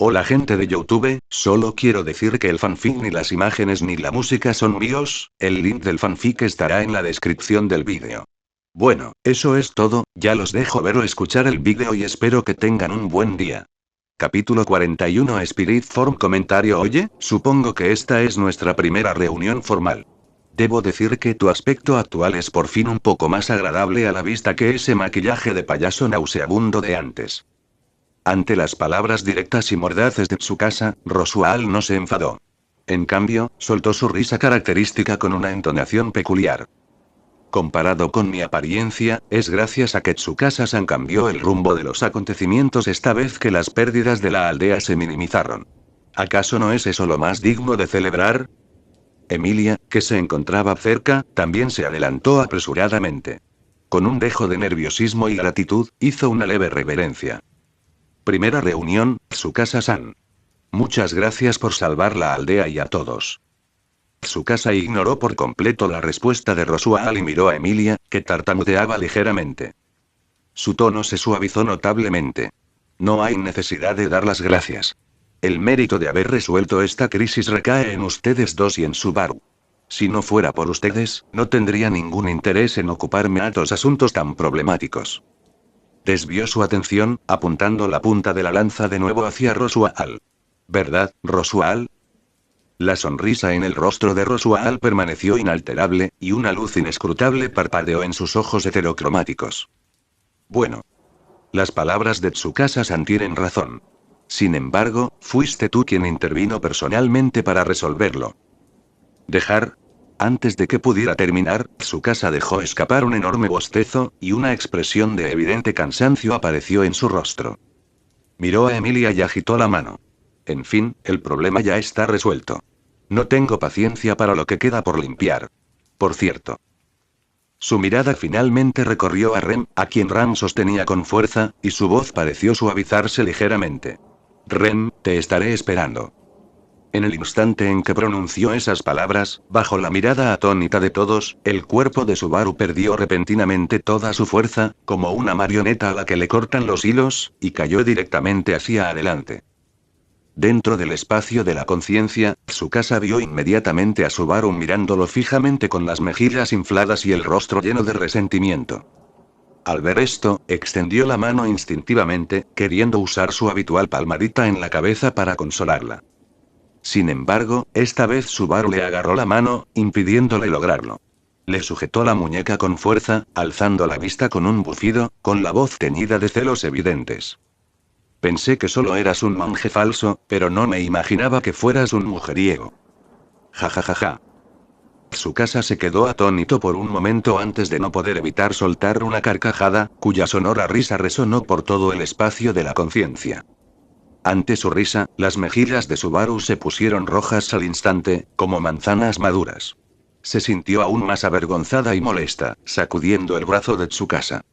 Hola gente de YouTube, solo quiero decir que el fanfic ni las imágenes ni la música son míos, el link del fanfic estará en la descripción del vídeo. Bueno, eso es todo, ya los dejo ver o escuchar el vídeo y espero que tengan un buen día. Capítulo 41 Spirit Form Comentario Oye, supongo que esta es nuestra primera reunión formal. Debo decir que tu aspecto actual es por fin un poco más agradable a la vista que ese maquillaje de payaso nauseabundo de antes. Ante las palabras directas y mordaces de Tsukasa, Rosual no se enfadó. En cambio, soltó su risa característica con una entonación peculiar. Comparado con mi apariencia, es gracias a que Tsukasa-san cambió el rumbo de los acontecimientos esta vez que las pérdidas de la aldea se minimizaron. ¿Acaso no es eso lo más digno de celebrar? Emilia, que se encontraba cerca, también se adelantó apresuradamente. Con un dejo de nerviosismo y gratitud, hizo una leve reverencia. Primera reunión, Tsukasa-san. Muchas gracias por salvar la aldea y a todos. Tsukasa ignoró por completo la respuesta de Rosual y miró a Emilia, que tartamudeaba ligeramente. Su tono se suavizó notablemente. No hay necesidad de dar las gracias. El mérito de haber resuelto esta crisis recae en ustedes dos y en Subaru. Si no fuera por ustedes, no tendría ningún interés en ocuparme a otros asuntos tan problemáticos. Desvió su atención, apuntando la punta de la lanza de nuevo hacia Rosual. ¿Verdad, Rosual? La sonrisa en el rostro de Rosual permaneció inalterable, y una luz inescrutable parpadeó en sus ojos heterocromáticos. Bueno. Las palabras de Tsukasa-san tienen razón. Sin embargo, fuiste tú quien intervino personalmente para resolverlo. ¿Dejar? Antes de que pudiera terminar, Tsukasa dejó escapar un enorme bostezo, y una expresión de evidente cansancio apareció en su rostro. Miró a Emilia y agitó la mano. En fin, el problema ya está resuelto. No tengo paciencia para lo que queda por limpiar. Por cierto. Su mirada finalmente recorrió a Rem, a quien Ram sostenía con fuerza, y su voz pareció suavizarse ligeramente. Rem, te estaré esperando. En el instante en que pronunció esas palabras, bajo la mirada atónita de todos, el cuerpo de Subaru perdió repentinamente toda su fuerza, como una marioneta a la que le cortan los hilos, y cayó directamente hacia adelante. Dentro del espacio de la conciencia, Tsukasa vio inmediatamente a Subaru mirándolo fijamente con las mejillas infladas y el rostro lleno de resentimiento. Al ver esto, extendió la mano instintivamente, queriendo usar su habitual palmadita en la cabeza para consolarla. Sin embargo, esta vez Subaru le agarró la mano, impidiéndole lograrlo. Le sujetó la muñeca con fuerza, alzando la vista con un bufido, con la voz teñida de celos evidentes. Pensé que solo eras un monje falso, pero no me imaginaba que fueras un mujeriego. Ja ja ja ja. Tsukasa se quedó atónito por un momento antes de no poder evitar soltar una carcajada, cuya sonora risa resonó por todo el espacio de la conciencia. Ante su risa, las mejillas de Subaru se pusieron rojas al instante, como manzanas maduras. Se sintió aún más avergonzada y molesta, sacudiendo el brazo de Tsukasa.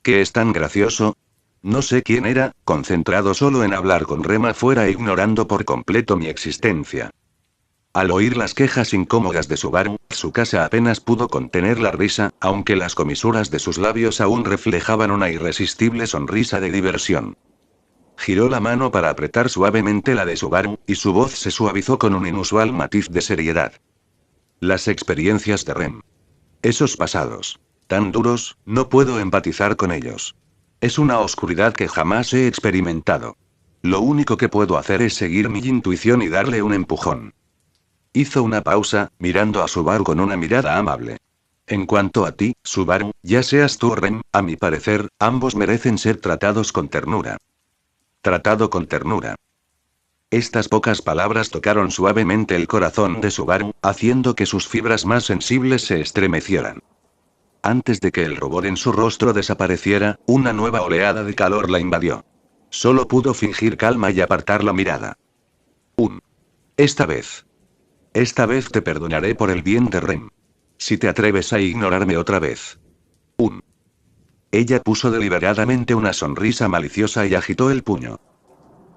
¿Qué es tan gracioso? No sé quién era, concentrado solo en hablar con Rem afuera e ignorando por completo mi existencia. Al oír las quejas incómodas de Subaru, Tsukasa apenas pudo contener la risa, aunque las comisuras de sus labios aún reflejaban una irresistible sonrisa de diversión. Giró la mano para apretar suavemente la de Subaru, y su voz se suavizó con un inusual matiz de seriedad. Las experiencias de Rem. Esos pasados. Tan duros, no puedo empatizar con ellos. Es una oscuridad que jamás he experimentado. Lo único que puedo hacer es seguir mi intuición y darle un empujón. Hizo una pausa, mirando a Subaru con una mirada amable. En cuanto a ti, Subaru, ya seas tú o Rem, a mi parecer, ambos merecen ser tratados con ternura. Tratado con ternura. Estas pocas palabras tocaron suavemente el corazón de Subaru, haciendo que sus fibras más sensibles se estremecieran. Antes de que el rubor en su rostro desapareciera, una nueva oleada de calor la invadió. Solo pudo fingir calma y apartar la mirada. Esta vez. Esta vez te perdonaré por el bien de Rem. Si te atreves a ignorarme otra vez. Ella puso deliberadamente una sonrisa maliciosa y agitó el puño.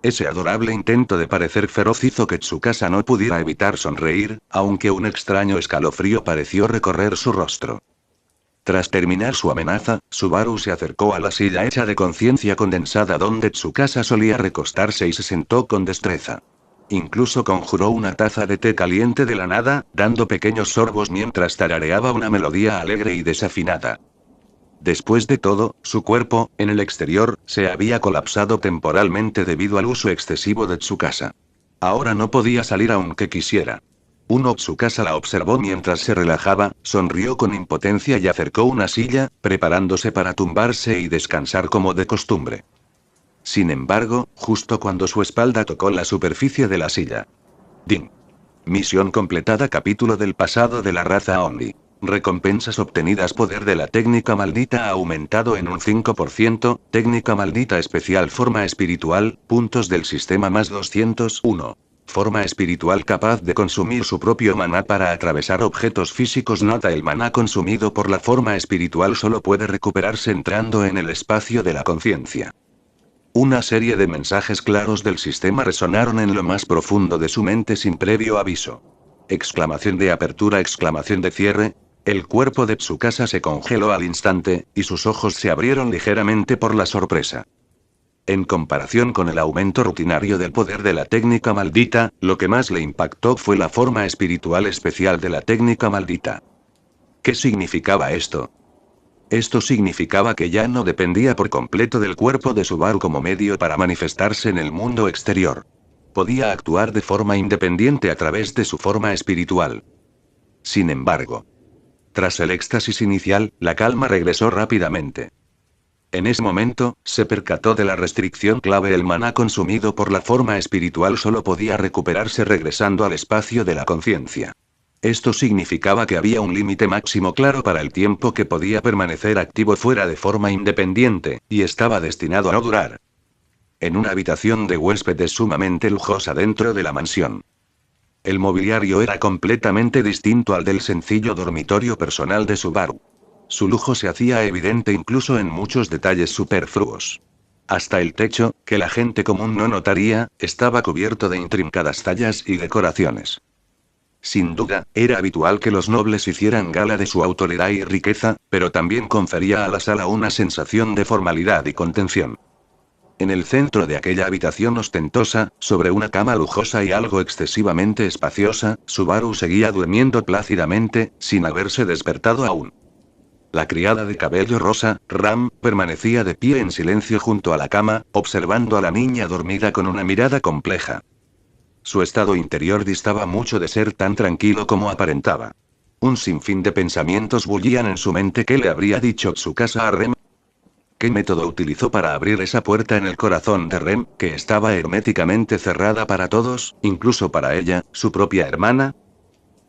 Ese adorable intento de parecer feroz hizo que Tsukasa no pudiera evitar sonreír, aunque un extraño escalofrío pareció recorrer su rostro. Tras terminar su amenaza, Subaru se acercó a la silla hecha de conciencia condensada donde Tsukasa solía recostarse y se sentó con destreza. Incluso conjuró una taza de té caliente de la nada, dando pequeños sorbos mientras tarareaba una melodía alegre y desafinada. Después de todo, su cuerpo, en el exterior, se había colapsado temporalmente debido al uso excesivo de Tsukasa. Ahora no podía salir aunque quisiera. Tsukasa la observó mientras se relajaba, sonrió con impotencia y acercó una silla, preparándose para tumbarse y descansar como de costumbre. Sin embargo, justo cuando su espalda tocó la superficie de la silla. Ding. Misión completada. Capítulo del pasado de la raza Omni. Recompensas obtenidas. Poder de la técnica maldita ha aumentado en un 5%, técnica maldita especial forma espiritual, puntos del sistema más 201. Forma espiritual capaz de consumir su propio maná para atravesar objetos físicos. Nota: el maná consumido por la forma espiritual solo puede recuperarse entrando en el espacio de la conciencia. Una serie de mensajes claros del sistema resonaron en lo más profundo de su mente sin previo aviso. Exclamación de apertura, exclamación de cierre. El cuerpo de Tsukasa se congeló al instante, y sus ojos se abrieron ligeramente por la sorpresa. En comparación con el aumento rutinario del poder de la técnica maldita, lo que más le impactó fue la forma espiritual especial de la técnica maldita. ¿Qué significaba esto? Esto significaba que ya no dependía por completo del cuerpo de Subaru como medio para manifestarse en el mundo exterior. Podía actuar de forma independiente a través de su forma espiritual. Sin embargo, tras el éxtasis inicial, la calma regresó rápidamente. En ese momento, se percató de la restricción clave: el maná consumido por la forma espiritual solo podía recuperarse regresando al espacio de la conciencia. Esto significaba que había un límite máximo claro para el tiempo que podía permanecer activo fuera de forma independiente, y estaba destinado a no durar. En una habitación de huéspedes sumamente lujosa dentro de la mansión. El mobiliario era completamente distinto al del sencillo dormitorio personal de Subaru. Su lujo se hacía evidente incluso en muchos detalles superfluos. Hasta el techo, que la gente común no notaría, estaba cubierto de intrincadas tallas y decoraciones. Sin duda, era habitual que los nobles hicieran gala de su autoridad y riqueza, pero también confería a la sala una sensación de formalidad y contención. En el centro de aquella habitación ostentosa, sobre una cama lujosa y algo excesivamente espaciosa, Subaru seguía durmiendo plácidamente, sin haberse despertado aún. La criada de cabello rosa, Ram, permanecía de pie en silencio junto a la cama, observando a la niña dormida con una mirada compleja. Su estado interior distaba mucho de ser tan tranquilo como aparentaba. Un sinfín de pensamientos bullían en su mente. ¿Qué le habría dicho Tsukasa a Rem? ¿Qué método utilizó para abrir esa puerta en el corazón de Rem, que estaba herméticamente cerrada para todos, incluso para ella, su propia hermana?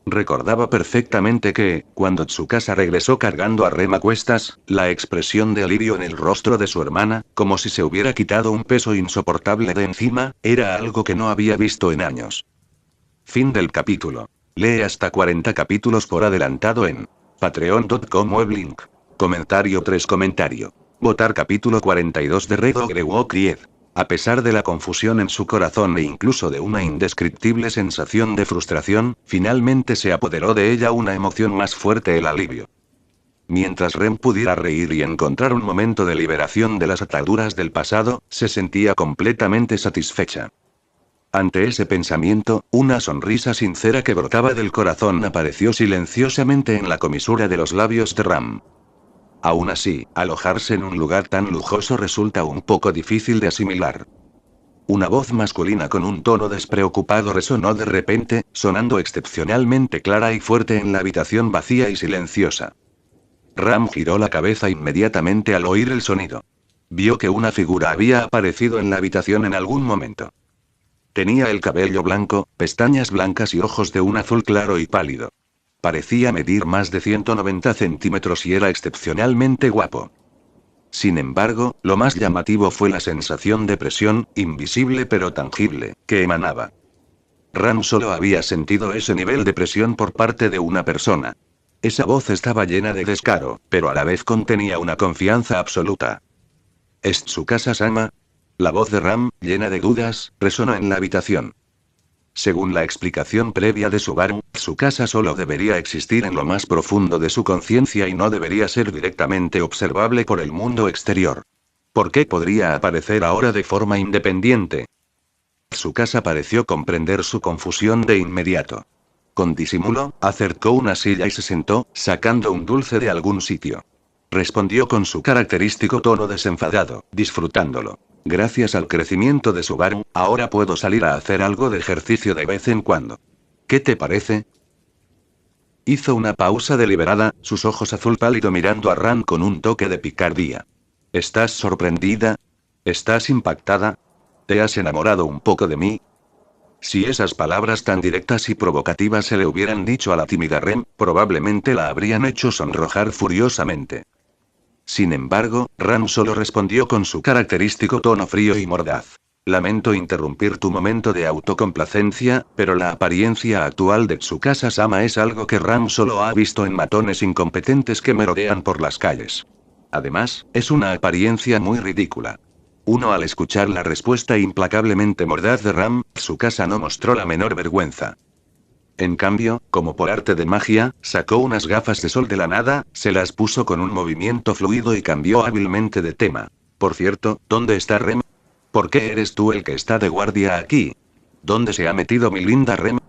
Recordaba perfectamente que, cuando Tsukasa regresó cargando a Rem a cuestas, la expresión de alivio en el rostro de su hermana, como si se hubiera quitado un peso insoportable de encima, era algo que no había visto en años. Fin del capítulo. Lee hasta 40 capítulos por adelantado en patreon.com weblink. Comentario 3. Votar capítulo 42 de Red Ogre Walk 10. A pesar de la confusión en su corazón e incluso de una indescriptible sensación de frustración, finalmente se apoderó de ella una emoción más fuerte: el alivio. Mientras Rem pudiera reír y encontrar un momento de liberación de las ataduras del pasado, se sentía completamente satisfecha. Ante ese pensamiento, una sonrisa sincera que brotaba del corazón apareció silenciosamente en la comisura de los labios de Ram. Aún así, alojarse en un lugar tan lujoso resulta un poco difícil de asimilar. Una voz masculina con un tono despreocupado resonó de repente, sonando excepcionalmente clara y fuerte en la habitación vacía y silenciosa. Ram giró la cabeza inmediatamente al oír el sonido. Vio que una figura había aparecido en la habitación en algún momento. Tenía el cabello blanco, pestañas blancas y ojos de un azul claro y pálido. Parecía medir más de 190 centímetros y era excepcionalmente guapo. Sin embargo, lo más llamativo fue la sensación de presión, invisible pero tangible, que emanaba. Ram solo había sentido ese nivel de presión por parte de una persona. Esa voz estaba llena de descaro, pero a la vez contenía una confianza absoluta. ¿Es Tsukasa-sama? La voz de Ram, llena de dudas, resonó en la habitación. Según la explicación previa de Subaru, su casa solo debería existir en lo más profundo de su conciencia y no debería ser directamente observable por el mundo exterior. ¿Por qué podría aparecer ahora de forma independiente? Tsukasa pareció comprender su confusión de inmediato. Con disimulo, acercó una silla y se sentó, sacando un dulce de algún sitio. Respondió con su característico tono desenfadado, disfrutándolo. Gracias al crecimiento de Subaru, ahora puedo salir a hacer algo de ejercicio de vez en cuando. ¿Qué te parece? Hizo una pausa deliberada, sus ojos azul pálido mirando a Ran con un toque de picardía. ¿Estás sorprendida? ¿Estás impactada? ¿Te has enamorado un poco de mí? Si esas palabras tan directas y provocativas se le hubieran dicho a la tímida Rem, probablemente la habrían hecho sonrojar furiosamente. Sin embargo, Ram solo respondió con su característico tono frío y mordaz. Lamento interrumpir tu momento de autocomplacencia, pero la apariencia actual de Tsukasa-sama es algo que Ram solo ha visto en matones incompetentes que merodean por las calles. Además, es una apariencia muy ridícula. Al escuchar la respuesta implacablemente mordaz de Ram, Tsukasa no mostró la menor vergüenza. En cambio, como por arte de magia, sacó unas gafas de sol de la nada, se las puso con un movimiento fluido y cambió hábilmente de tema. Por cierto, ¿dónde está Rem? ¿Por qué eres tú el que está de guardia aquí? ¿Dónde se ha metido mi linda Rem?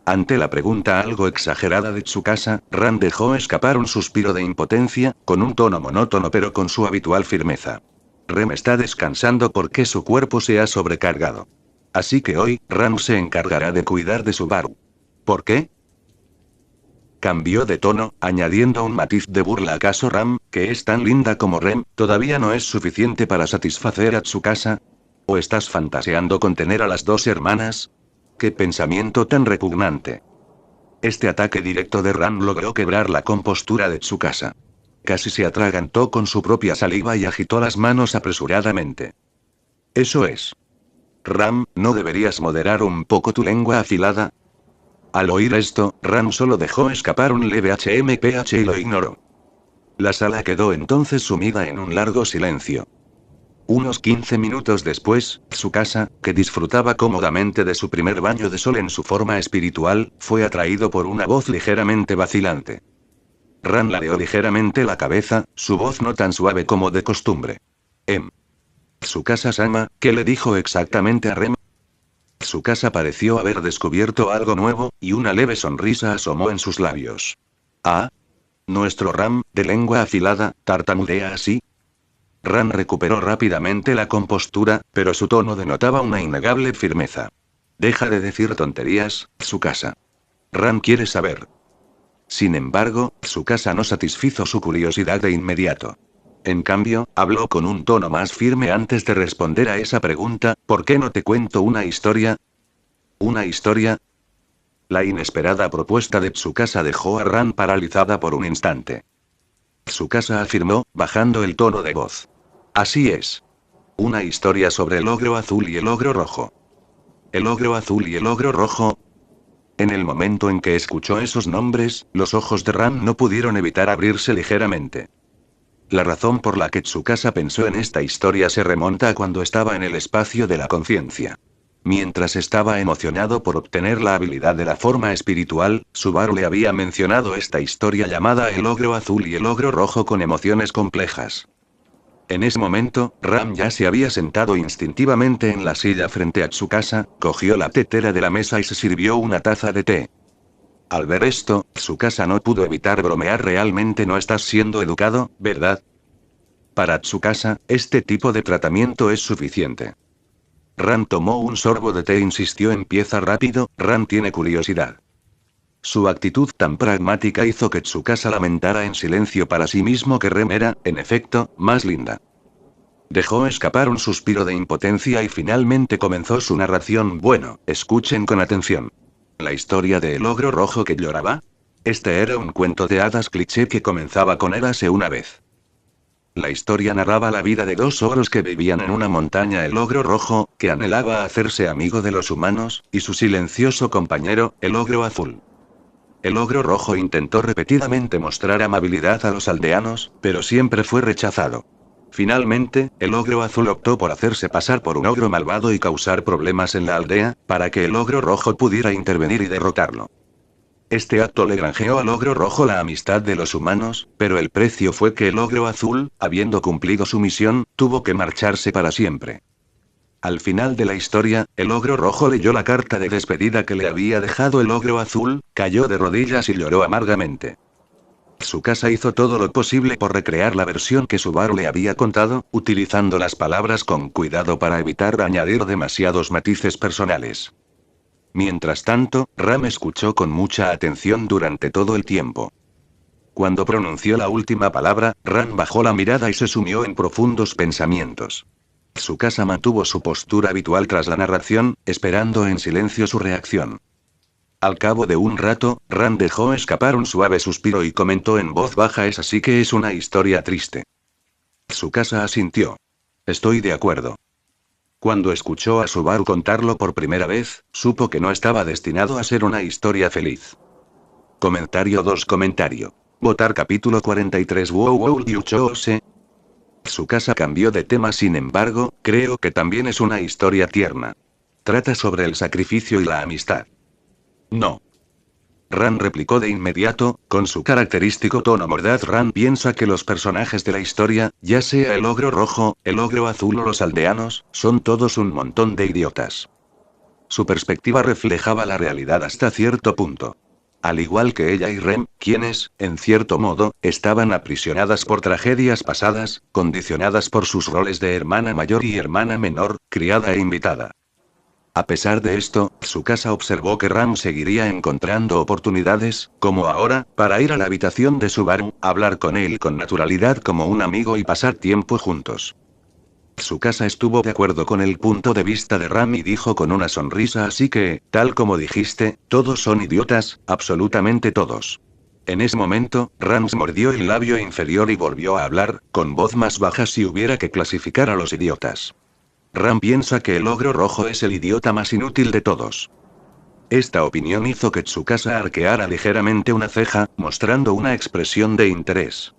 Ante la pregunta algo exagerada de Tsukasa, Ran dejó escapar un suspiro de impotencia, con un tono monótono pero con su habitual firmeza. Rem está descansando porque su cuerpo se ha sobrecargado. Así que hoy, Ram se encargará de cuidar de Subaru. ¿Por qué? Cambió de tono, añadiendo un matiz de burla. ¿Acaso Ram, que es tan linda como Rem, todavía no es suficiente para satisfacer a Tsukasa? ¿O estás fantaseando con tener a las dos hermanas? ¡Qué pensamiento tan repugnante! Este ataque directo de Ram logró quebrar la compostura de Tsukasa. Casi se atragantó con su propia saliva y agitó las manos apresuradamente. Eso es. Ram, ¿no deberías moderar un poco tu lengua afilada? Al oír esto, Ram solo dejó escapar un leve HMPH y lo ignoró. La sala quedó entonces sumida en un largo silencio. Unos 15 minutos después, Tsukasa, que disfrutaba cómodamente de su primer baño de sol en su forma espiritual, fue atraído por una voz ligeramente vacilante. Ram ladeó ligeramente la cabeza, su voz no tan suave como de costumbre. Tsukasa-sama, ¿qué le dijo exactamente a Rem? Tsukasa pareció haber descubierto algo nuevo, y una leve sonrisa asomó en sus labios. Ah. Nuestro Ram, de lengua afilada, tartamudea así. Ram recuperó rápidamente la compostura, pero su tono denotaba una innegable firmeza. Deja de decir tonterías, Tsukasa. Ram quiere saber. Sin embargo, Tsukasa no satisfizo su curiosidad de inmediato. En cambio, habló con un tono más firme antes de responder a esa pregunta. ¿Por qué no te cuento una historia? ¿Una historia? La inesperada propuesta de Tsukasa dejó a Ran paralizada por un instante. Tsukasa afirmó, bajando el tono de voz. Así es. Una historia sobre el ogro azul y el ogro rojo. ¿El ogro azul y el ogro rojo? En el momento en que escuchó esos nombres, los ojos de Ran no pudieron evitar abrirse ligeramente. La razón por la que Tsukasa pensó en esta historia se remonta a cuando estaba en el espacio de la conciencia. Mientras estaba emocionado por obtener la habilidad de la forma espiritual, Subaru le había mencionado esta historia llamada el ogro azul y el ogro rojo con emociones complejas. En ese momento, Ram ya se había sentado instintivamente en la silla frente a Tsukasa, cogió la tetera de la mesa y se sirvió una taza de té. Al ver esto, Tsukasa no pudo evitar bromear. Realmente no estás siendo educado, ¿verdad? Para Tsukasa, este tipo de tratamiento es suficiente. Ran tomó un sorbo de té e insistió. Empieza rápido, Ran tiene curiosidad. Su actitud tan pragmática hizo que Tsukasa lamentara en silencio para sí mismo que Rem era, en efecto, más linda. Dejó escapar un suspiro de impotencia y finalmente comenzó su narración. Bueno, escuchen con atención. ¿La historia de el ogro rojo que lloraba? Este era un cuento de hadas cliché que comenzaba con érase una vez. La historia narraba la vida de dos ogros que vivían en una montaña: el ogro rojo, que anhelaba hacerse amigo de los humanos, y su silencioso compañero, el ogro azul. El ogro rojo intentó repetidamente mostrar amabilidad a los aldeanos, pero siempre fue rechazado. Finalmente, el ogro azul optó por hacerse pasar por un ogro malvado y causar problemas en la aldea, para que el ogro rojo pudiera intervenir y derrotarlo. Este acto le granjeó al ogro rojo la amistad de los humanos, pero el precio fue que el ogro azul, habiendo cumplido su misión, tuvo que marcharse para siempre. Al final de la historia, el ogro rojo leyó la carta de despedida que le había dejado el ogro azul, cayó de rodillas y lloró amargamente. Tsukasa hizo todo lo posible por recrear la versión que Subaru le había contado, utilizando las palabras con cuidado para evitar añadir demasiados matices personales. Mientras tanto, Ram escuchó con mucha atención durante todo el tiempo. Cuando pronunció la última palabra, Ram bajó la mirada y se sumió en profundos pensamientos. Tsukasa mantuvo su postura habitual tras la narración, esperando en silencio su reacción. Al cabo de un rato, Ram dejó escapar un suave suspiro y comentó en voz baja: es así que es una historia triste. Tsukasa asintió. Estoy de acuerdo. Cuando escuchó a Subaru contarlo por primera vez, supo que no estaba destinado a ser una historia feliz. Comentario 2. Votar capítulo 43. Wow Yuchose. Tsukasa cambió de tema. Sin embargo, creo que también es una historia tierna. Trata sobre el sacrificio y la amistad. No. Ran replicó de inmediato, con su característico tono mordaz. Ran piensa que los personajes de la historia, ya sea el ogro rojo, el ogro azul o los aldeanos, son todos un montón de idiotas. Su perspectiva reflejaba la realidad hasta cierto punto. Al igual que ella y Rem, quienes, en cierto modo, estaban aprisionadas por tragedias pasadas, condicionadas por sus roles de hermana mayor y hermana menor, criada e invitada. A pesar de esto, Tsukasa observó que Ram seguiría encontrando oportunidades, como ahora, para ir a la habitación de Subaru, hablar con él con naturalidad como un amigo y pasar tiempo juntos. Tsukasa estuvo de acuerdo con el punto de vista de Ram y dijo con una sonrisa: así que, tal como dijiste, todos son idiotas, absolutamente todos. En ese momento, Ram mordió el labio inferior y volvió a hablar, con voz más baja: si hubiera que clasificar a los idiotas. Ram piensa que el ogro rojo es el idiota más inútil de todos. Esta opinión hizo que Tsukasa arqueara ligeramente una ceja, mostrando una expresión de interés.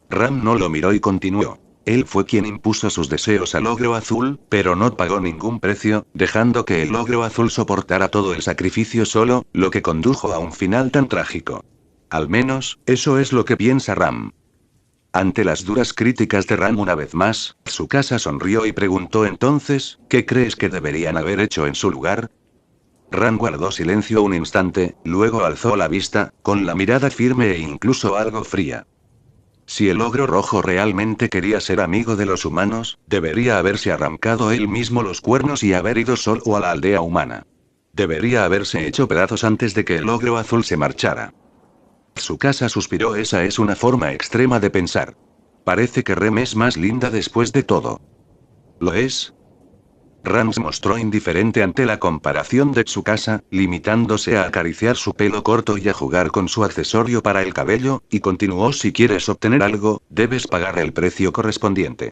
Ram no lo miró y continuó. Él fue quien impuso sus deseos al ogro azul, pero no pagó ningún precio, dejando que el ogro azul soportara todo el sacrificio solo, lo que condujo a un final tan trágico. Al menos, eso es lo que piensa Ram. Ante las duras críticas de Ram una vez más, Tsukasa sonrió y preguntó: entonces, ¿qué crees que deberían haber hecho en su lugar? Ram guardó silencio un instante, luego alzó la vista, con la mirada firme e incluso algo fría. Si el ogro rojo realmente quería ser amigo de los humanos, debería haberse arrancado él mismo los cuernos y haber ido solo a la aldea humana. Debería haberse hecho pedazos antes de que el ogro azul se marchara. Tsukasa suspiró: esa es una forma extrema de pensar. Parece que Rem es más linda después de todo. ¿Lo es? Ram se mostró indiferente ante la comparación de Tsukasa, limitándose a acariciar su pelo corto y a jugar con su accesorio para el cabello, y continuó: si quieres obtener algo, debes pagar el precio correspondiente.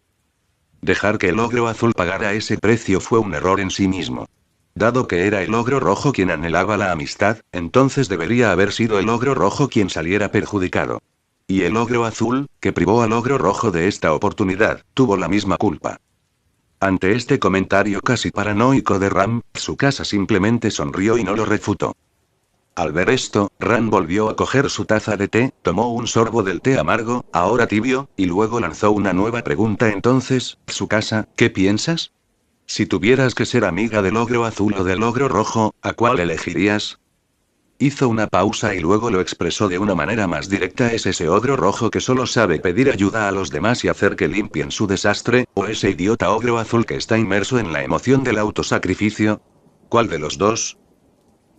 Dejar que el ogro azul pagara ese precio fue un error en sí mismo. Dado que era el ogro rojo quien anhelaba la amistad, entonces debería haber sido el ogro rojo quien saliera perjudicado. Y el ogro azul, que privó al ogro rojo de esta oportunidad, tuvo la misma culpa. Ante este comentario casi paranoico de Ram, Tsukasa simplemente sonrió y no lo refutó. Al ver esto, Ram volvió a coger su taza de té, tomó un sorbo del té amargo, ahora tibio, y luego lanzó una nueva pregunta: entonces, Tsukasa, ¿qué piensas? Si tuvieras que ser amiga del ogro azul o del ogro rojo, ¿a cuál elegirías? Hizo una pausa y luego lo expresó de una manera más directa: ¿es ese ogro rojo que solo sabe pedir ayuda a los demás y hacer que limpien su desastre, o ese idiota ogro azul que está inmerso en la emoción del autosacrificio? ¿Cuál de los dos?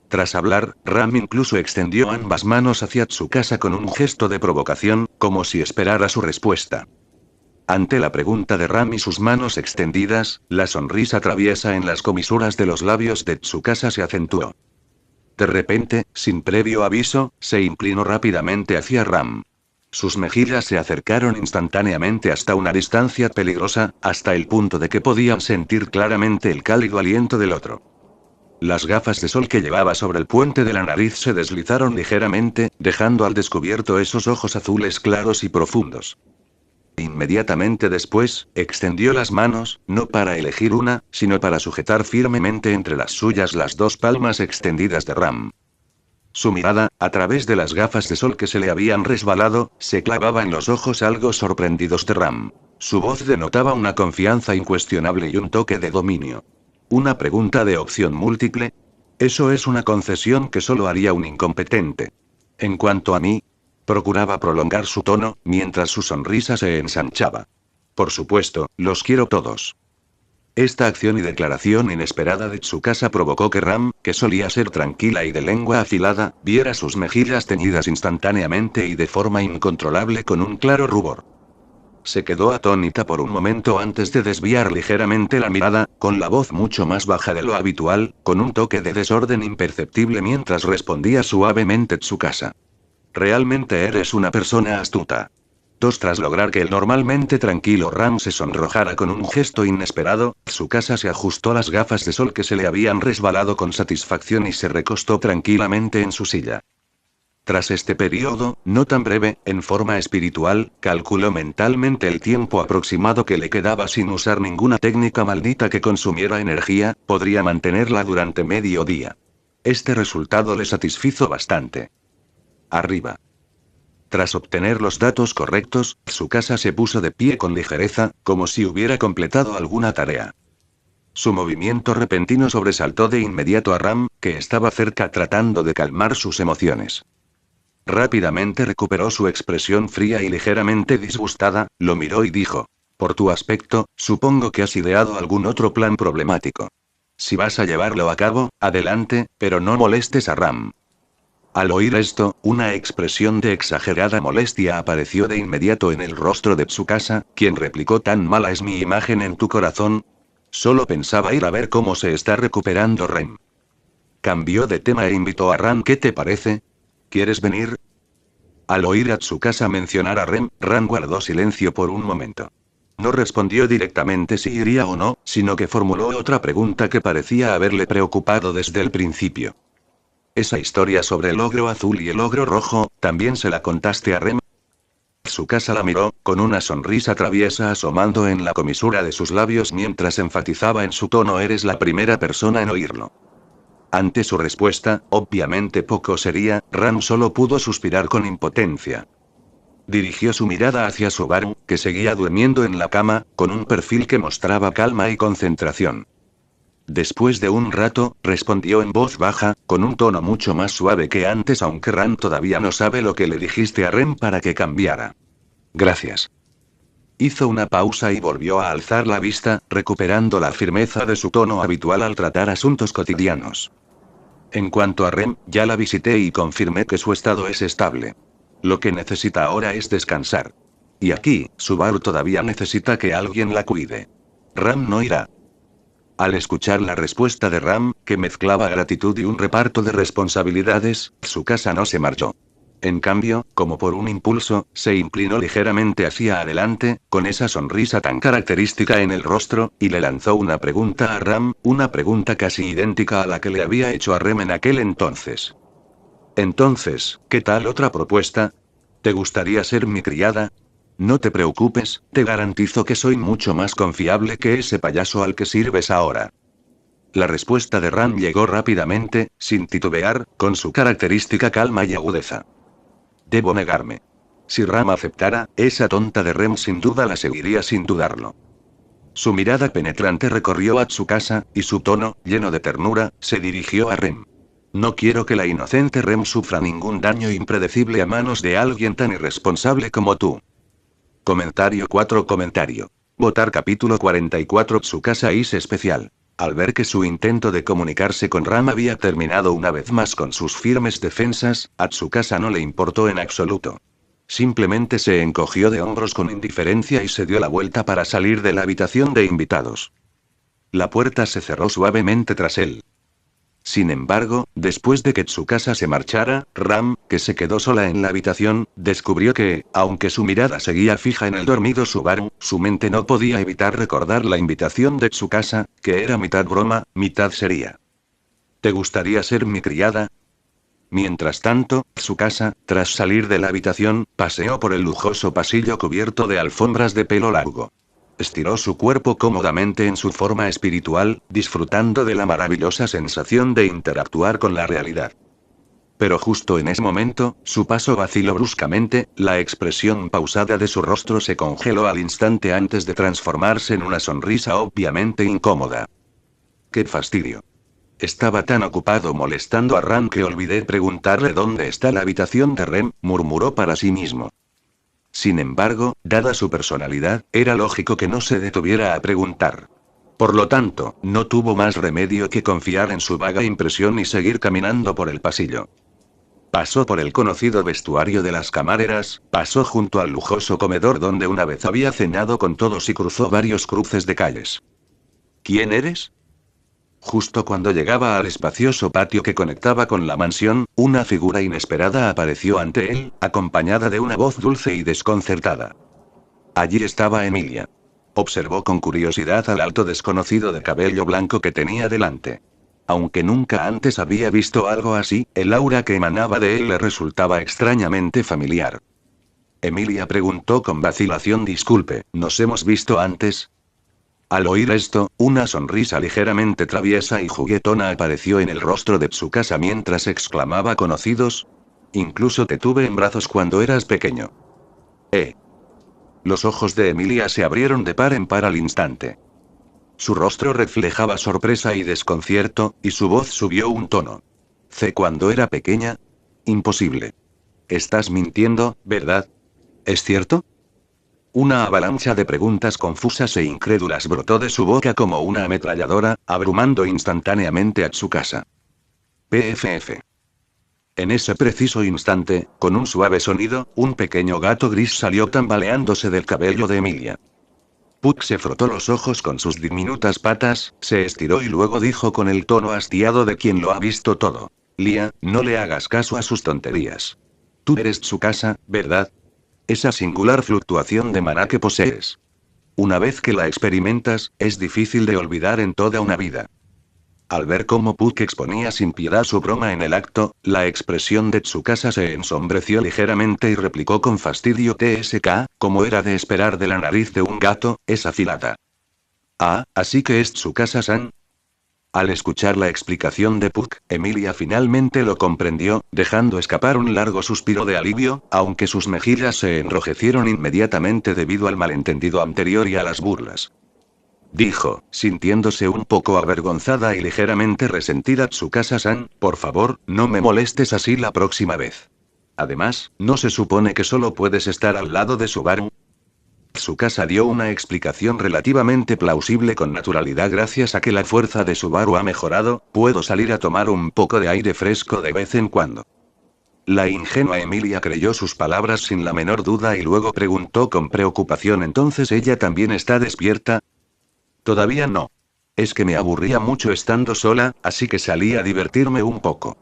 Tras hablar, Ram incluso extendió ambas manos hacia Tsukasa con un gesto de provocación, como si esperara su respuesta. Ante la pregunta de Ram y sus manos extendidas, la sonrisa traviesa en las comisuras de los labios de Tsukasa se acentuó. De repente, sin previo aviso, se inclinó rápidamente hacia Ram. Sus mejillas se acercaron instantáneamente hasta una distancia peligrosa, hasta el punto de que podían sentir claramente el cálido aliento del otro. Las gafas de sol que llevaba sobre el puente de la nariz se deslizaron ligeramente, dejando al descubierto esos ojos azules claros y profundos. Inmediatamente después, extendió las manos, no para elegir una, sino para sujetar firmemente entre las suyas las dos palmas extendidas de Ram. Su mirada, a través de las gafas de sol que se le habían resbalado, se clavaba en los ojos algo sorprendidos de Ram. Su voz denotaba una confianza incuestionable y un toque de dominio. ¿Una pregunta de opción múltiple? Eso es una concesión que solo haría un incompetente. En cuanto a mí, procuraba prolongar su tono, mientras su sonrisa se ensanchaba. Por supuesto, los quiero todos. Esta acción y declaración inesperada de Tsukasa provocó que Ram, que solía ser tranquila y de lengua afilada, viera sus mejillas teñidas instantáneamente y de forma incontrolable con un claro rubor. Se quedó atónita por un momento antes de desviar ligeramente la mirada, con la voz mucho más baja de lo habitual, con un toque de desorden imperceptible mientras respondía suavemente Tsukasa. Realmente eres una persona astuta. Tras lograr que el normalmente tranquilo Ram se sonrojara con un gesto inesperado, Tsukasa se ajustó las gafas de sol que se le habían resbalado con satisfacción y se recostó tranquilamente en su silla. Tras este periodo, no tan breve, en forma espiritual, calculó mentalmente el tiempo aproximado que le quedaba sin usar ninguna técnica maldita que consumiera energía, podría mantenerla durante medio día. Este resultado le satisfizo bastante. Arriba. Tras obtener los datos correctos, Tsukasa se puso de pie con ligereza, como si hubiera completado alguna tarea. Su movimiento repentino sobresaltó de inmediato a Ram, que estaba cerca tratando de calmar sus emociones. Rápidamente recuperó su expresión fría y ligeramente disgustada, lo miró y dijo: por tu aspecto, supongo que has ideado algún otro plan problemático. Si vas a llevarlo a cabo, adelante, pero no molestes a Ram. Al oír esto, una expresión de exagerada molestia apareció de inmediato en el rostro de Tsukasa, quien replicó: ¿tan mala es mi imagen en tu corazón? Solo pensaba ir a ver cómo se está recuperando Rem. Cambió de tema e invitó a Ram. ¿Qué te parece? ¿Quieres venir? Al oír a Tsukasa mencionar a Rem, Ram guardó silencio por un momento. No respondió directamente si iría o no, sino que formuló otra pregunta que parecía haberle preocupado desde el principio. Esa historia sobre el ogro azul y el ogro rojo, ¿también se la contaste a Rem? Tsukasa la miró, con una sonrisa traviesa asomando en la comisura de sus labios mientras enfatizaba en su tono: eres la primera persona en oírlo. Ante su respuesta, obviamente poco seria, Ram solo pudo suspirar con impotencia. Dirigió su mirada hacia Subaru, que seguía durmiendo en la cama, con un perfil que mostraba calma y concentración. Después de un rato, respondió en voz baja, con un tono mucho más suave que antes, aunque Ram todavía no sabe lo que le dijiste a Rem para que cambiara. Gracias. Hizo una pausa y volvió a alzar la vista, recuperando la firmeza de su tono habitual al tratar asuntos cotidianos. En cuanto a Rem, ya la visité y confirmé que su estado es estable. Lo que necesita ahora es descansar. Y aquí, Subaru todavía necesita que alguien la cuide. Ram no irá. Al escuchar la respuesta de Ram, que mezclaba gratitud y un reparto de responsabilidades, Tsukasa no se marchó. En cambio, como por un impulso, se inclinó ligeramente hacia adelante, con esa sonrisa tan característica en el rostro, y le lanzó una pregunta a Ram, una pregunta casi idéntica a la que le había hecho a Rem en aquel entonces. Entonces, ¿qué tal otra propuesta? ¿Te gustaría ser mi criada? No te preocupes, te garantizo que soy mucho más confiable que ese payaso al que sirves ahora. La respuesta de Ram llegó rápidamente, sin titubear, con su característica calma y agudeza. Debo negarme. Si Ram aceptara, esa tonta de Rem sin duda la seguiría sin dudarlo. Su mirada penetrante recorrió a Tsukasa, y su tono, lleno de ternura, se dirigió a Rem. No quiero que la inocente Rem sufra ningún daño impredecible a manos de alguien tan irresponsable como tú. Comentario 4. Votar capítulo 44. Tsukasa is especial. Al ver que su intento de comunicarse con Ram había terminado una vez más con sus firmes defensas, a Tsukasa no le importó en absoluto. Simplemente se encogió de hombros con indiferencia y se dio la vuelta para salir de la habitación de invitados. La puerta se cerró suavemente tras él. Sin embargo, después de que Tsukasa se marchara, Ram, que se quedó sola en la habitación, descubrió que, aunque su mirada seguía fija en el dormido Subaru, su mente no podía evitar recordar la invitación de Tsukasa, que era mitad broma, mitad seria. ¿Te gustaría ser mi criada? Mientras tanto, Tsukasa, tras salir de la habitación, paseó por el lujoso pasillo cubierto de alfombras de pelo largo. Estiró su cuerpo cómodamente en su forma espiritual, disfrutando de la maravillosa sensación de interactuar con la realidad. Pero justo en ese momento, su paso vaciló bruscamente, la expresión pausada de su rostro se congeló al instante antes de transformarse en una sonrisa obviamente incómoda. ¡Qué fastidio! Estaba tan ocupado molestando a Ran que olvidé preguntarle dónde está la habitación de Rem, murmuró para sí mismo. Sin embargo, dada su personalidad, era lógico que no se detuviera a preguntar. Por lo tanto, no tuvo más remedio que confiar en su vaga impresión y seguir caminando por el pasillo. Pasó por el conocido vestuario de las camareras, pasó junto al lujoso comedor donde una vez había cenado con todos y cruzó varios cruces de calles. ¿Quién eres? Justo cuando llegaba al espacioso patio que conectaba con la mansión, una figura inesperada apareció ante él, acompañada de una voz dulce y desconcertada. Allí estaba Emilia. Observó con curiosidad al alto desconocido de cabello blanco que tenía delante. Aunque nunca antes había visto algo así, el aura que emanaba de él le resultaba extrañamente familiar. Emilia preguntó con vacilación: disculpe, ¿nos hemos visto antes? Al oír esto, una sonrisa ligeramente traviesa y juguetona apareció en el rostro de Tsukasa mientras exclamaba: ¿conocidos? Incluso te tuve en brazos cuando eras pequeño. Los ojos de Emilia se abrieron de par en par al instante. Su rostro reflejaba sorpresa y desconcierto, y su voz subió un tono. Cuando era pequeña? Imposible. Estás mintiendo, ¿verdad? ¿Es cierto? Una avalancha de preguntas confusas e incrédulas brotó de su boca como una ametralladora, abrumando instantáneamente a Tsukasa. PFF. En ese preciso instante, con un suave sonido, un pequeño gato gris salió tambaleándose del cabello de Emilia. Puck se frotó los ojos con sus diminutas patas, se estiró y luego dijo con el tono hastiado de quien lo ha visto todo: Lia, no le hagas caso a sus tonterías. Tú eres Tsukasa, ¿verdad? Esa singular fluctuación de maná que posees. Una vez que la experimentas, es difícil de olvidar en toda una vida. Al ver cómo Puck exponía sin piedad su broma en el acto, la expresión de Tsukasa se ensombreció ligeramente y replicó con fastidio: TSK, como era de esperar de la nariz de un gato, es afilada. Ah, así que es Tsukasa-san. Al escuchar la explicación de Puck, Emilia finalmente lo comprendió, dejando escapar un largo suspiro de alivio, aunque sus mejillas se enrojecieron inmediatamente debido al malentendido anterior y a las burlas. Dijo, sintiéndose un poco avergonzada y ligeramente resentida: Tsukasa-san, por favor, no me molestes así la próxima vez. Además, ¿no se supone que solo puedes estar al lado de Subaru? Tsukasa dio una explicación relativamente plausible con naturalidad: gracias a que la fuerza de Subaru ha mejorado, puedo salir a tomar un poco de aire fresco de vez en cuando. La ingenua Emilia creyó sus palabras sin la menor duda y luego preguntó con preocupación: ¿entonces ella también está despierta? Todavía no. Es que me aburría mucho estando sola, así que salí a divertirme un poco.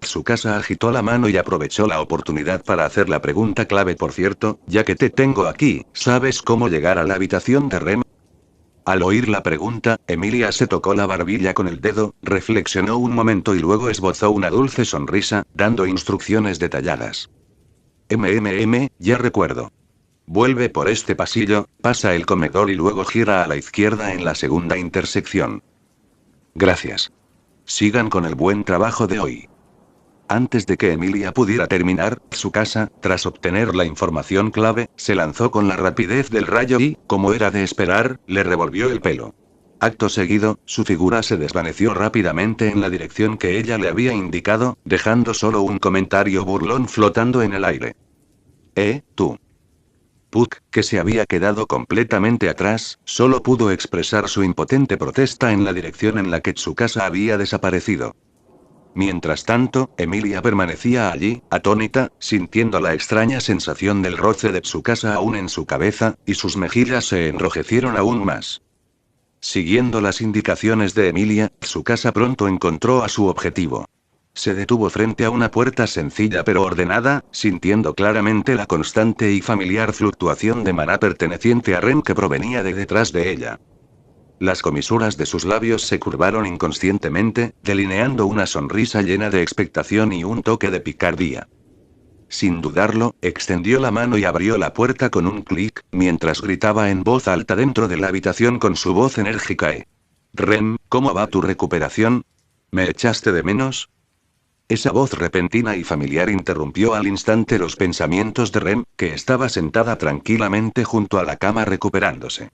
Tsukasa agitó la mano y aprovechó la oportunidad para hacer la pregunta clave: por cierto, ya que te tengo aquí, ¿sabes cómo llegar a la habitación de Rem? Al oír la pregunta, Emilia se tocó la barbilla con el dedo, reflexionó un momento y luego esbozó una dulce sonrisa, dando instrucciones detalladas. Ya recuerdo. Vuelve por este pasillo, pasa el comedor y luego gira a la izquierda en la segunda intersección. Gracias. Sigan con el buen trabajo de hoy. Antes de que Emilia pudiera terminar, Tsukasa, tras obtener la información clave, se lanzó con la rapidez del rayo y, como era de esperar, le revolvió el pelo. Acto seguido, su figura se desvaneció rápidamente en la dirección que ella le había indicado, dejando solo un comentario burlón flotando en el aire. Tú. Puck, que se había quedado completamente atrás, solo pudo expresar su impotente protesta en la dirección en la que Tsukasa había desaparecido. Mientras tanto, Emilia permanecía allí, atónita, sintiendo la extraña sensación del roce de Tsukasa aún en su cabeza, y sus mejillas se enrojecieron aún más. Siguiendo las indicaciones de Emilia, Tsukasa pronto encontró a su objetivo. Se detuvo frente a una puerta sencilla pero ordenada, sintiendo claramente la constante y familiar fluctuación de maná perteneciente a Ren que provenía de detrás de ella. las comisuras de sus labios se curvaron inconscientemente, delineando una sonrisa llena de expectación y un toque de picardía. Sin dudarlo, extendió la mano y abrió la puerta con un clic, mientras gritaba en voz alta dentro de la habitación con su voz enérgica. Rem, ¿cómo va tu recuperación? ¿Me echaste de menos? Esa voz repentina y familiar interrumpió al instante los pensamientos de Rem, que estaba sentada tranquilamente junto a la cama recuperándose.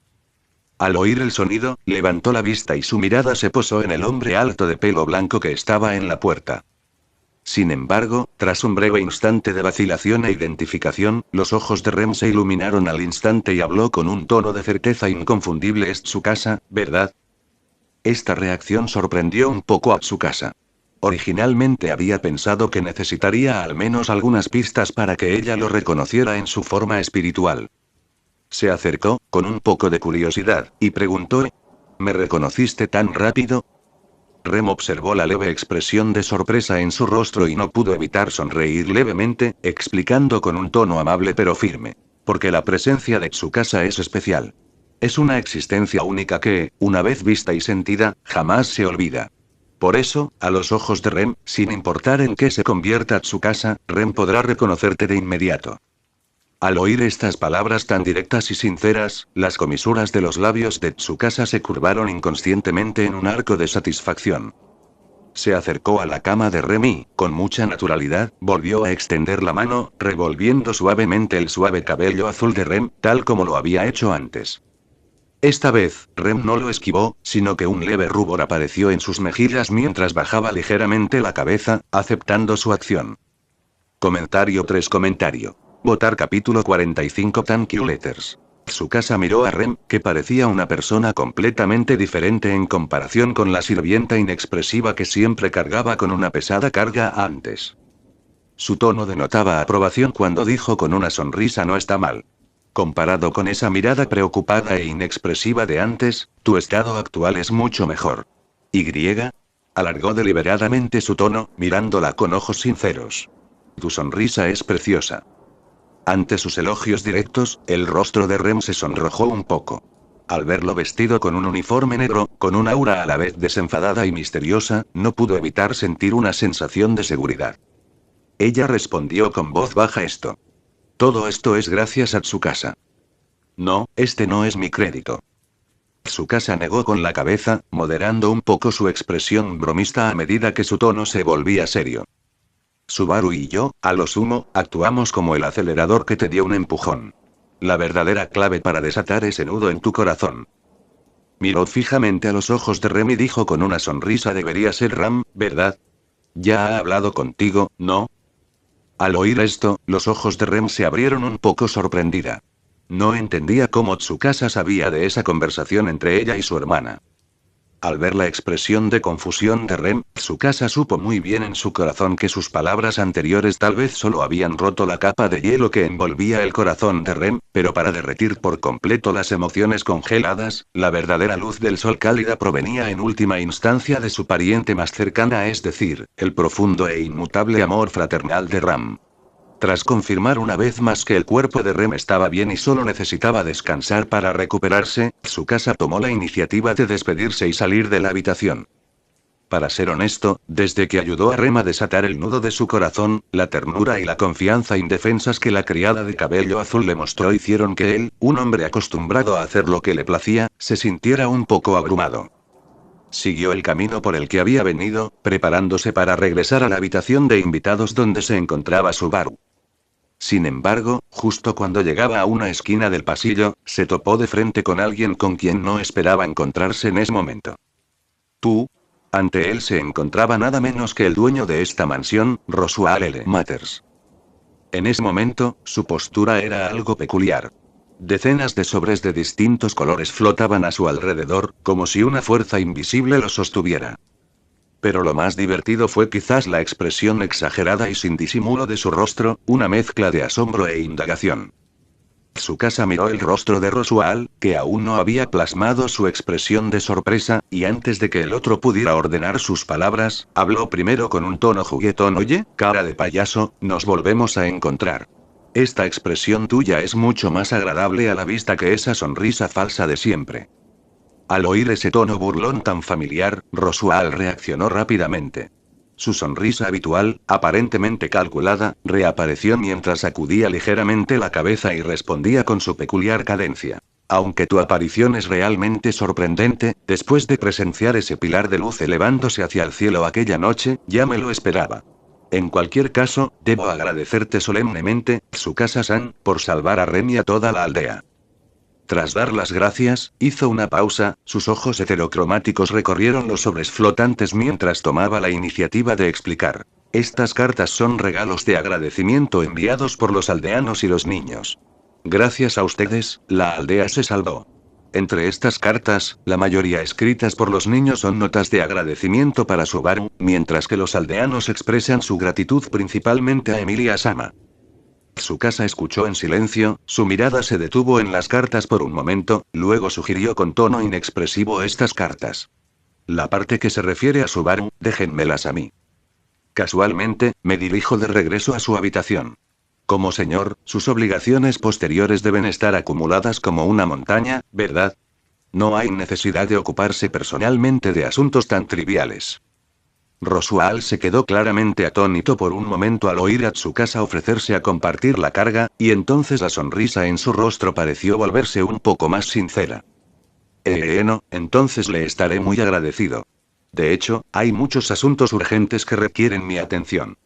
Al oír el sonido, levantó la vista y su mirada se posó en el hombre alto de pelo blanco que estaba en la puerta. Sin embargo, tras un breve instante de vacilación e identificación, los ojos de Rem se iluminaron al instante y habló con un tono de certeza inconfundible. Es Tsukasa, ¿verdad? Esta reacción sorprendió un poco a Tsukasa. Originalmente había pensado que necesitaría al menos algunas pistas para que ella lo reconociera en su forma espiritual. Se acercó, con un poco de curiosidad, y preguntó: ¿me reconociste tan rápido? Rem observó la leve expresión de sorpresa en su rostro y no pudo evitar sonreír levemente, explicando con un tono amable pero firme: porque la presencia de Tsukasa es especial. Es una existencia única que, una vez vista y sentida, jamás se olvida. Por eso, a los ojos de Rem, sin importar en qué se convierta Tsukasa, Rem podrá reconocerte de inmediato. Al oír estas palabras tan directas y sinceras, las comisuras de los labios de Tsukasa se curvaron inconscientemente en un arco de satisfacción. Se acercó a la cama de Rem y, con mucha naturalidad, volvió a extender la mano, revolviendo suavemente el suave cabello azul de Rem, tal como lo había hecho antes. Esta vez, Rem no lo esquivó, sino que un leve rubor apareció en sus mejillas mientras bajaba ligeramente la cabeza, aceptando su acción. Comentario 3. Votar capítulo 45. Thank you letters. Tsukasa miró a Rem, que parecía una persona completamente diferente en comparación con la sirvienta inexpresiva que siempre cargaba con una pesada carga antes. Su tono denotaba aprobación cuando dijo con una sonrisa: no está mal. Comparado con esa mirada preocupada e inexpresiva de antes, tu estado actual es mucho mejor. ¿Y? Alargó deliberadamente su tono, mirándola con ojos sinceros. Tu sonrisa es preciosa. Ante sus elogios directos, el rostro de Rem se sonrojó un poco. Al verlo vestido con un uniforme negro, con un aura a la vez desenfadada y misteriosa, no pudo evitar sentir una sensación de seguridad. Ella respondió con voz baja: todo esto es gracias a Tsukasa. No, este no es mi crédito. Tsukasa negó con la cabeza, moderando un poco su expresión bromista a medida que su tono se volvía serio. Subaru y yo, a lo sumo, actuamos como el acelerador que te dio un empujón. La verdadera clave para desatar ese nudo en tu corazón. Miró fijamente a los ojos de Rem y dijo con una sonrisa: debería ser Ram, ¿verdad? Ya ha hablado contigo, ¿no? Al oír esto, los ojos de Rem se abrieron un poco sorprendida. No entendía cómo Tsukasa sabía de esa conversación entre ella y su hermana. Al ver la expresión de confusión de Rem, Tsukasa supo muy bien en su corazón que sus palabras anteriores tal vez solo habían roto la capa de hielo que envolvía el corazón de Rem, pero para derretir por completo las emociones congeladas, la verdadera luz del sol cálida provenía en última instancia de su pariente más cercana, es decir, el profundo e inmutable amor fraternal de Ram. Tras confirmar una vez más que el cuerpo de Rem estaba bien y solo necesitaba descansar para recuperarse, Tsukasa tomó la iniciativa de despedirse y salir de la habitación. Para ser honesto, desde que ayudó a Rem a desatar el nudo de su corazón, la ternura y la confianza indefensas que la criada de cabello azul le mostró hicieron que él, un hombre acostumbrado a hacer lo que le placía, se sintiera un poco abrumado. Siguió el camino por el que había venido, preparándose para regresar a la habitación de invitados donde se encontraba Subaru. Sin embargo, justo cuando llegaba a una esquina del pasillo, se topó de frente con alguien con quien no esperaba encontrarse en ese momento. ¿Tú? Ante él se encontraba nada menos que el dueño de esta mansión, Roswell L. Matters. En ese momento, su postura era algo peculiar. Decenas de sobres de distintos colores flotaban a su alrededor, como si una fuerza invisible los sostuviera. Pero lo más divertido fue quizás la expresión exagerada y sin disimulo de su rostro, una mezcla de asombro e indagación. Tsukasa miró el rostro de Roswell, que aún no había plasmado su expresión de sorpresa, y antes de que el otro pudiera ordenar sus palabras, habló primero con un tono juguetón: oye, cara de payaso, nos volvemos a encontrar. Esta expresión tuya es mucho más agradable a la vista que esa sonrisa falsa de siempre. Al oír ese tono burlón tan familiar, Roswaal reaccionó rápidamente. Su sonrisa habitual, aparentemente calculada, reapareció mientras sacudía ligeramente la cabeza y respondía con su peculiar cadencia. Aunque tu aparición es realmente sorprendente, después de presenciar ese pilar de luz elevándose hacia el cielo aquella noche, ya me lo esperaba. En cualquier caso, debo agradecerte solemnemente, Tsukasa-san, por salvar a Rem y a toda la aldea. Tras dar las gracias, hizo una pausa, sus ojos heterocromáticos recorrieron los sobres flotantes mientras tomaba la iniciativa de explicar. Estas cartas son regalos de agradecimiento enviados por los aldeanos y los niños. Gracias a ustedes, la aldea se salvó. Entre estas cartas, la mayoría escritas por los niños son notas de agradecimiento para Subaru, mientras que los aldeanos expresan su gratitud principalmente a Emilia-sama. Tsukasa escuchó en silencio, su mirada se detuvo en las cartas por un momento, luego sugirió con tono inexpresivo estas cartas. La parte que se refiere a Subaru, déjenmelas a mí. Casualmente, me dirijo de regreso a su habitación. Como señor, sus obligaciones posteriores deben estar acumuladas como una montaña, ¿verdad? No hay necesidad de ocuparse personalmente de asuntos tan triviales. Roswaal se quedó claramente atónito por un momento al oír a Tsukasa ofrecerse a compartir la carga, y entonces la sonrisa en su rostro pareció volverse un poco más sincera. No, entonces le estaré muy agradecido. De hecho, hay muchos asuntos urgentes que requieren mi atención.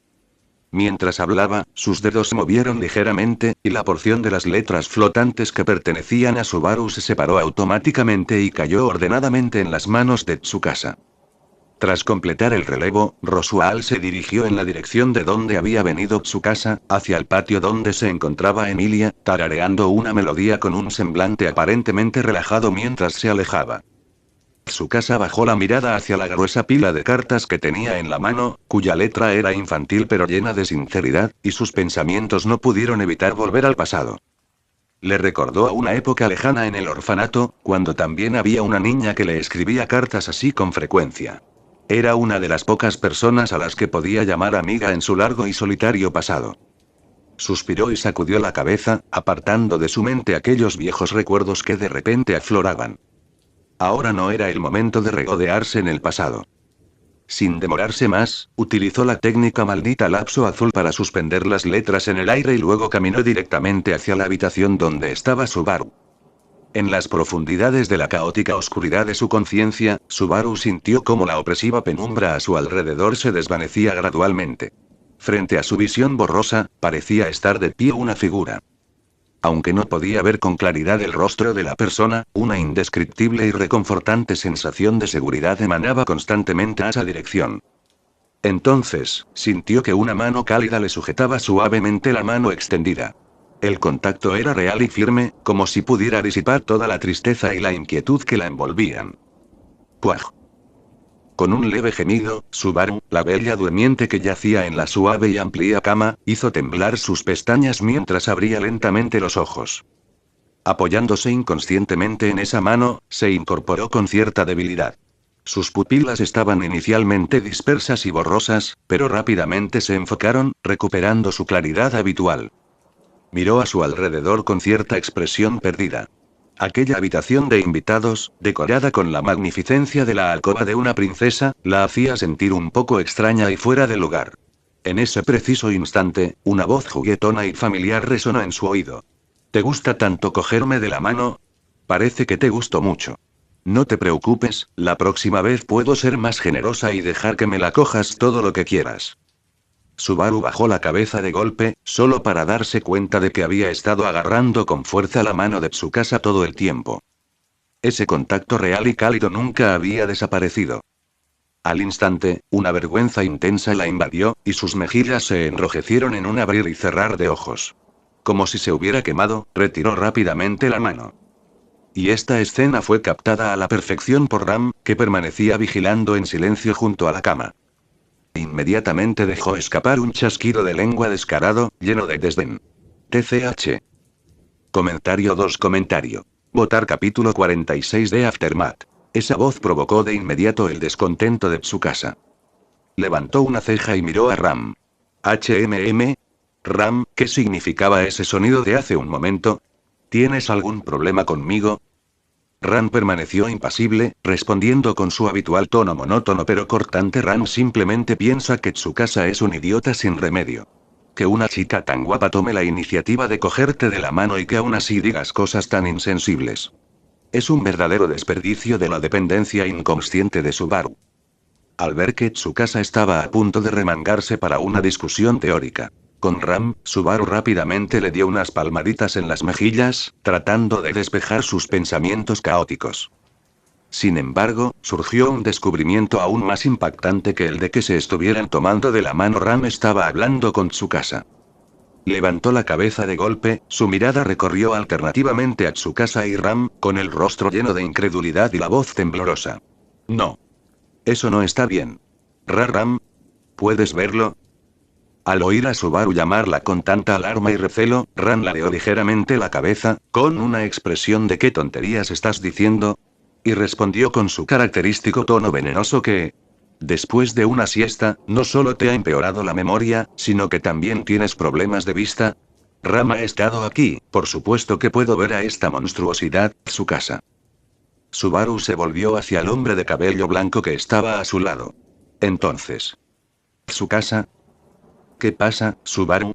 Mientras hablaba, sus dedos se movieron ligeramente, y la porción de las letras flotantes que pertenecían a Subaru se separó automáticamente y cayó ordenadamente en las manos de Tsukasa. Tras completar el relevo, Roswaal se dirigió en la dirección de donde había venido Tsukasa, hacia el patio donde se encontraba Emilia, tarareando una melodía con un semblante aparentemente relajado mientras se alejaba. Tsukasa bajó la mirada hacia la gruesa pila de cartas que tenía en la mano, cuya letra era infantil pero llena de sinceridad, y sus pensamientos no pudieron evitar volver al pasado. Le recordó a una época lejana en el orfanato, cuando también había una niña que le escribía cartas así con frecuencia. Era una de las pocas personas a las que podía llamar amiga en su largo y solitario pasado. Suspiró y sacudió la cabeza, apartando de su mente aquellos viejos recuerdos que de repente afloraban. Ahora no era el momento de regodearse en el pasado. Sin demorarse más, utilizó la técnica maldita lapso azul para suspender las letras en el aire y luego caminó directamente hacia la habitación donde estaba Subaru. En las profundidades de la caótica oscuridad de su conciencia, Subaru sintió cómo la opresiva penumbra a su alrededor se desvanecía gradualmente. Frente a su visión borrosa, parecía estar de pie una figura. Aunque no podía ver con claridad el rostro de la persona, una indescriptible y reconfortante sensación de seguridad emanaba constantemente a esa dirección. Entonces, sintió que una mano cálida le sujetaba suavemente la mano extendida. El contacto era real y firme, como si pudiera disipar toda la tristeza y la inquietud que la envolvían. ¡Puaj! Con un leve gemido, Subaru, la bella durmiente que yacía en la suave y amplia cama, hizo temblar sus pestañas mientras abría lentamente los ojos. Apoyándose inconscientemente en esa mano, se incorporó con cierta debilidad. Sus pupilas estaban inicialmente dispersas y borrosas, pero rápidamente se enfocaron, recuperando su claridad habitual. Miró a su alrededor con cierta expresión perdida. Aquella habitación de invitados, decorada con la magnificencia de la alcoba de una princesa, la hacía sentir un poco extraña y fuera de lugar. En ese preciso instante, una voz juguetona y familiar resonó en su oído. ¿Te gusta tanto cogerme de la mano? Parece que te gustó mucho. No te preocupes, la próxima vez puedo ser más generosa y dejar que me la cojas todo lo que quieras. Subaru bajó la cabeza de golpe, solo para darse cuenta de que había estado agarrando con fuerza la mano de Tsukasa todo el tiempo. Ese contacto real y cálido nunca había desaparecido. Al instante, una vergüenza intensa la invadió, y sus mejillas se enrojecieron en un abrir y cerrar de ojos. Como si se hubiera quemado, retiró rápidamente la mano. Y esta escena fue captada a la perfección por Ram, que permanecía vigilando en silencio junto a la cama. Inmediatamente dejó escapar un chasquido de lengua descarado, lleno de desdén. TCH. Comentario 2. Votar capítulo 46 de Aftermath. Esa voz provocó de inmediato el descontento de Tsukasa. Levantó una ceja y miró a Ram. Ram, ¿qué significaba ese sonido de hace un momento? ¿Tienes algún problema conmigo? Ran permaneció impasible, respondiendo con su habitual tono monótono pero cortante. Ran simplemente piensa que Tsukasa es un idiota sin remedio. Que una chica tan guapa tome la iniciativa de cogerte de la mano y que aún así digas cosas tan insensibles. Es un verdadero desperdicio de la dependencia inconsciente de Subaru. Al ver que Tsukasa estaba a punto de remangarse para una discusión teórica con Ram, Subaru rápidamente le dio unas palmaditas en las mejillas, tratando de despejar sus pensamientos caóticos. Sin embargo, surgió un descubrimiento aún más impactante que el de que se estuvieran tomando de la mano. Ram estaba hablando con Tsukasa. Levantó la cabeza de golpe, su mirada recorrió alternativamente a Tsukasa y Ram, con el rostro lleno de incredulidad y la voz temblorosa. No. Eso no está bien. Ram. ¿Puedes verlo? Al oír a Subaru llamarla con tanta alarma y recelo, Ran ladeó ligeramente la cabeza, con una expresión de ¿qué tonterías estás diciendo? Y respondió con su característico tono venenoso que... Después de una siesta, no solo te ha empeorado la memoria, sino que también tienes problemas de vista. Ram ha estado aquí, por supuesto que puedo ver a esta monstruosidad, su casa. Subaru se volvió hacia el hombre de cabello blanco que estaba a su lado. Entonces... ¿Su casa? ¿Qué pasa, Subaru?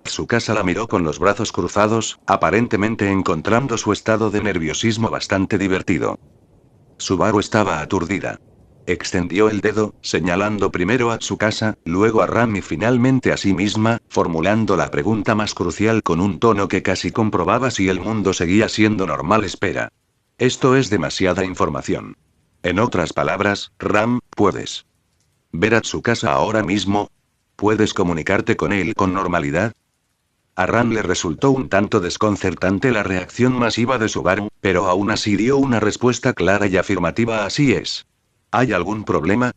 Tsukasa la miró con los brazos cruzados, aparentemente encontrando su estado de nerviosismo bastante divertido. Subaru estaba aturdida. Extendió el dedo, señalando primero a Tsukasa, luego a Ram y finalmente a sí misma, formulando la pregunta más crucial con un tono que casi comprobaba si el mundo seguía siendo normal. Espera. Esto es demasiada información. En otras palabras, Ram, ¿puedes ver a Tsukasa ahora mismo? ¿Puedes comunicarte con él con normalidad? A Ran le resultó un tanto desconcertante la reacción masiva de Subaru, pero aún así dio una respuesta clara y afirmativa. Así es. ¿Hay algún problema?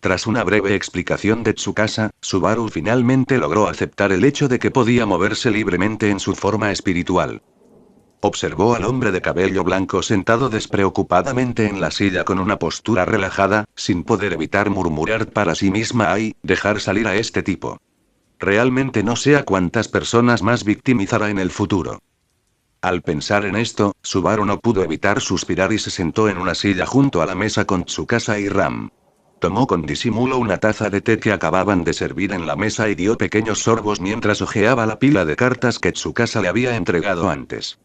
Tras una breve explicación de Tsukasa, Subaru finalmente logró aceptar el hecho de que podía moverse libremente en su forma espiritual. Observó al hombre de cabello blanco sentado despreocupadamente en la silla con una postura relajada, sin poder evitar murmurar para sí misma: «Ay, dejar salir a este tipo. Realmente no sé a cuántas personas más victimizará en el futuro». Al pensar en esto, Subaru no pudo evitar suspirar y se sentó en una silla junto a la mesa con Tsukasa y Ram. Tomó con disimulo una taza de té que acababan de servir en la mesa y dio pequeños sorbos mientras hojeaba la pila de cartas que Tsukasa le había entregado antes.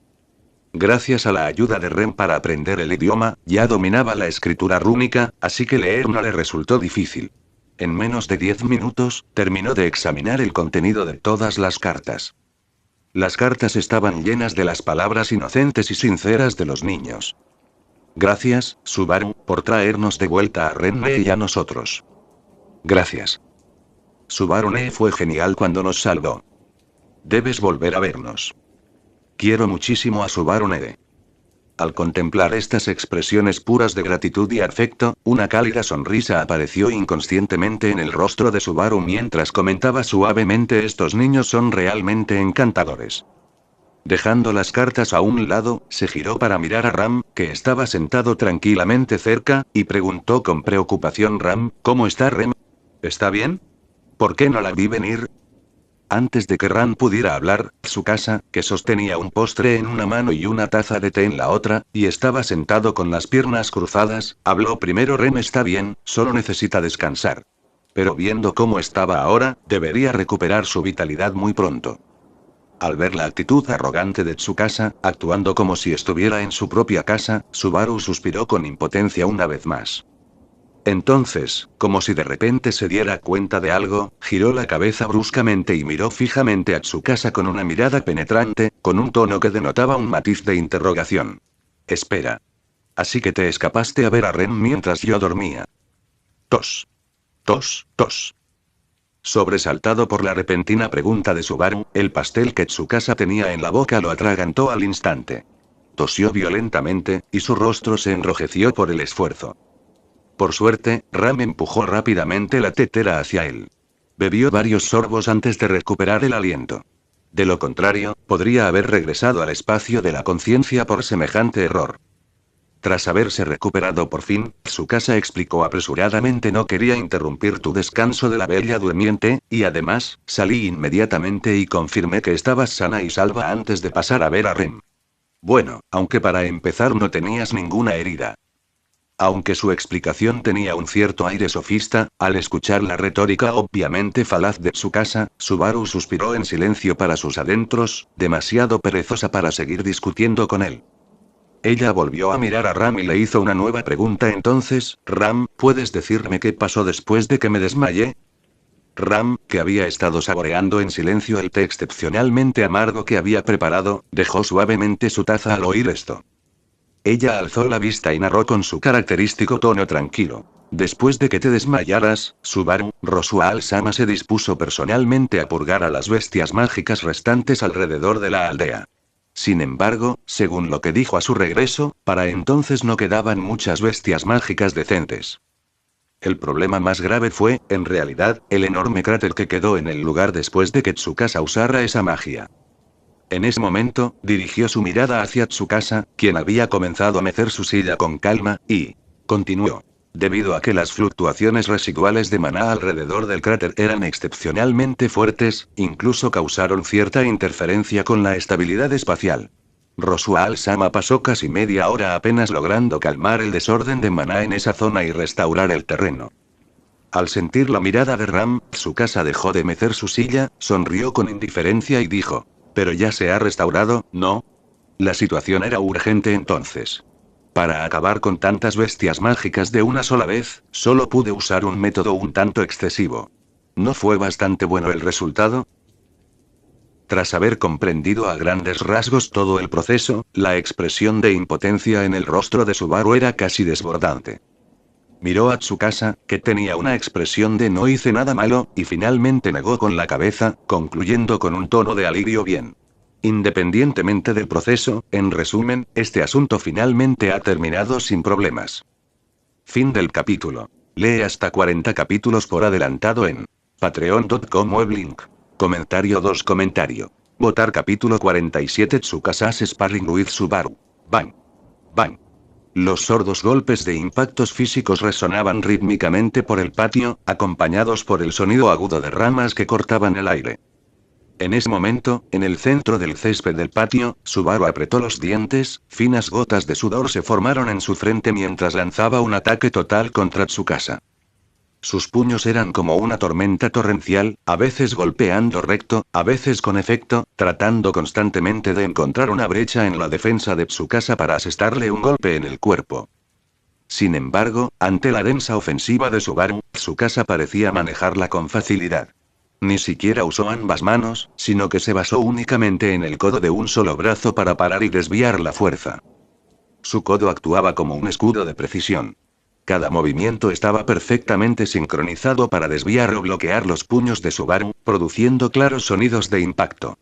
Gracias a la ayuda de Ren para aprender el idioma, ya dominaba la escritura rúnica, así que leer no le resultó difícil. En menos de 10 minutos, terminó de examinar el contenido de todas las cartas. Las cartas estaban llenas de las palabras inocentes y sinceras de los niños. Gracias, Subaru, por traernos de vuelta a Ren-ne y a nosotros. Gracias. Subaru-ne fue genial cuando nos salvó. Debes volver a vernos. Quiero muchísimo a Subaru-ne. Al contemplar estas expresiones puras de gratitud y afecto, una cálida sonrisa apareció inconscientemente en el rostro de Subaru mientras comentaba suavemente: estos niños son realmente encantadores. Dejando las cartas a un lado, se giró para mirar a Ram, que estaba sentado tranquilamente cerca, y preguntó con preocupación: Ram, ¿cómo está Rem? ¿Está bien? ¿Por qué no la vi venir? Antes de que Ran pudiera hablar, Tsukasa, que sostenía un postre en una mano y una taza de té en la otra, y estaba sentado con las piernas cruzadas, habló primero. Rem está bien, solo necesita descansar. Pero viendo cómo estaba ahora, debería recuperar su vitalidad muy pronto. Al ver la actitud arrogante de Tsukasa, actuando como si estuviera en su propia casa, Subaru suspiró con impotencia una vez más. Entonces, como si de repente se diera cuenta de algo, giró la cabeza bruscamente y miró fijamente a Tsukasa con una mirada penetrante, con un tono que denotaba un matiz de interrogación. Espera. Así que te escapaste a ver a Ren mientras yo dormía. Tos. Tos, tos. Sobresaltado por la repentina pregunta de Subaru, el pastel que Tsukasa tenía en la boca lo atragantó al instante. Tosió violentamente, y su rostro se enrojeció por el esfuerzo. Por suerte, Ram empujó rápidamente la tetera hacia él. Bebió varios sorbos antes de recuperar el aliento. De lo contrario, podría haber regresado al espacio de la conciencia por semejante error. Tras haberse recuperado por fin, Tsukasa explicó apresuradamente: no quería interrumpir tu descanso de la bella durmiente, y además, salí inmediatamente y confirmé que estabas sana y salva antes de pasar a ver a Rem. Bueno, aunque para empezar no tenías ninguna herida. Aunque su explicación tenía un cierto aire sofista, al escuchar la retórica obviamente falaz de Tsukasa, Subaru suspiró en silencio para sus adentros, demasiado perezosa para seguir discutiendo con él. Ella volvió a mirar a Ram y le hizo una nueva pregunta entonces, Ram, ¿puedes decirme qué pasó después de que me desmayé? Ram, que había estado saboreando en silencio el té excepcionalmente amargo que había preparado, dejó suavemente su taza al oír esto. Ella alzó la vista y narró con su característico tono tranquilo. Después de que te desmayaras, Subaru, Rosual-sama se dispuso personalmente a purgar a las bestias mágicas restantes alrededor de la aldea. Sin embargo, según lo que dijo a su regreso, para entonces no quedaban muchas bestias mágicas decentes. El problema más grave fue, en realidad, el enorme cráter que quedó en el lugar después de que Tsukasa usara esa magia. En ese momento, dirigió su mirada hacia Tsukasa, quien había comenzado a mecer su silla con calma, y continuó. Debido a que las fluctuaciones residuales de maná alrededor del cráter eran excepcionalmente fuertes, incluso causaron cierta interferencia con la estabilidad espacial. Rosual-sama pasó casi media hora apenas logrando calmar el desorden de maná en esa zona y restaurar el terreno. Al sentir la mirada de Ram, Tsukasa dejó de mecer su silla, sonrió con indiferencia y dijo: «Pero ya se ha restaurado, ¿no?» La situación era urgente entonces. Para acabar con tantas bestias mágicas de una sola vez, solo pude usar un método un tanto excesivo. ¿No fue bastante bueno el resultado? Tras haber comprendido a grandes rasgos todo el proceso, la expresión de impotencia en el rostro de Subaru era casi desbordante. Miró a Tsukasa, que tenía una expresión de no hice nada malo, y finalmente negó con la cabeza, concluyendo con un tono de alivio bien. Independientemente del proceso, en resumen, este asunto finalmente ha terminado sin problemas. Fin del capítulo. Lee hasta 40 capítulos por adelantado en patreon.com weblink. Comentario 2 comentario. Votar capítulo 47 Tsukasa's Sparring with Subaru. Bang. Bang. Los sordos golpes de impactos físicos resonaban rítmicamente por el patio, acompañados por el sonido agudo de ramas que cortaban el aire. En ese momento, en el centro del césped del patio, Subaru apretó los dientes, finas gotas de sudor se formaron en su frente mientras lanzaba un ataque total contra Tsukasa. Sus puños eran como una tormenta torrencial, a veces golpeando recto, a veces con efecto, tratando constantemente de encontrar una brecha en la defensa de Tsukasa para asestarle un golpe en el cuerpo. Sin embargo, ante la densa ofensiva de Subaru, Tsukasa parecía manejarla con facilidad. Ni siquiera usó ambas manos, sino que se basó únicamente en el codo de un solo brazo para parar y desviar la fuerza. Su codo actuaba como un escudo de precisión. Cada movimiento estaba perfectamente sincronizado para desviar o bloquear los puños de Subaru, produciendo claros sonidos de impacto.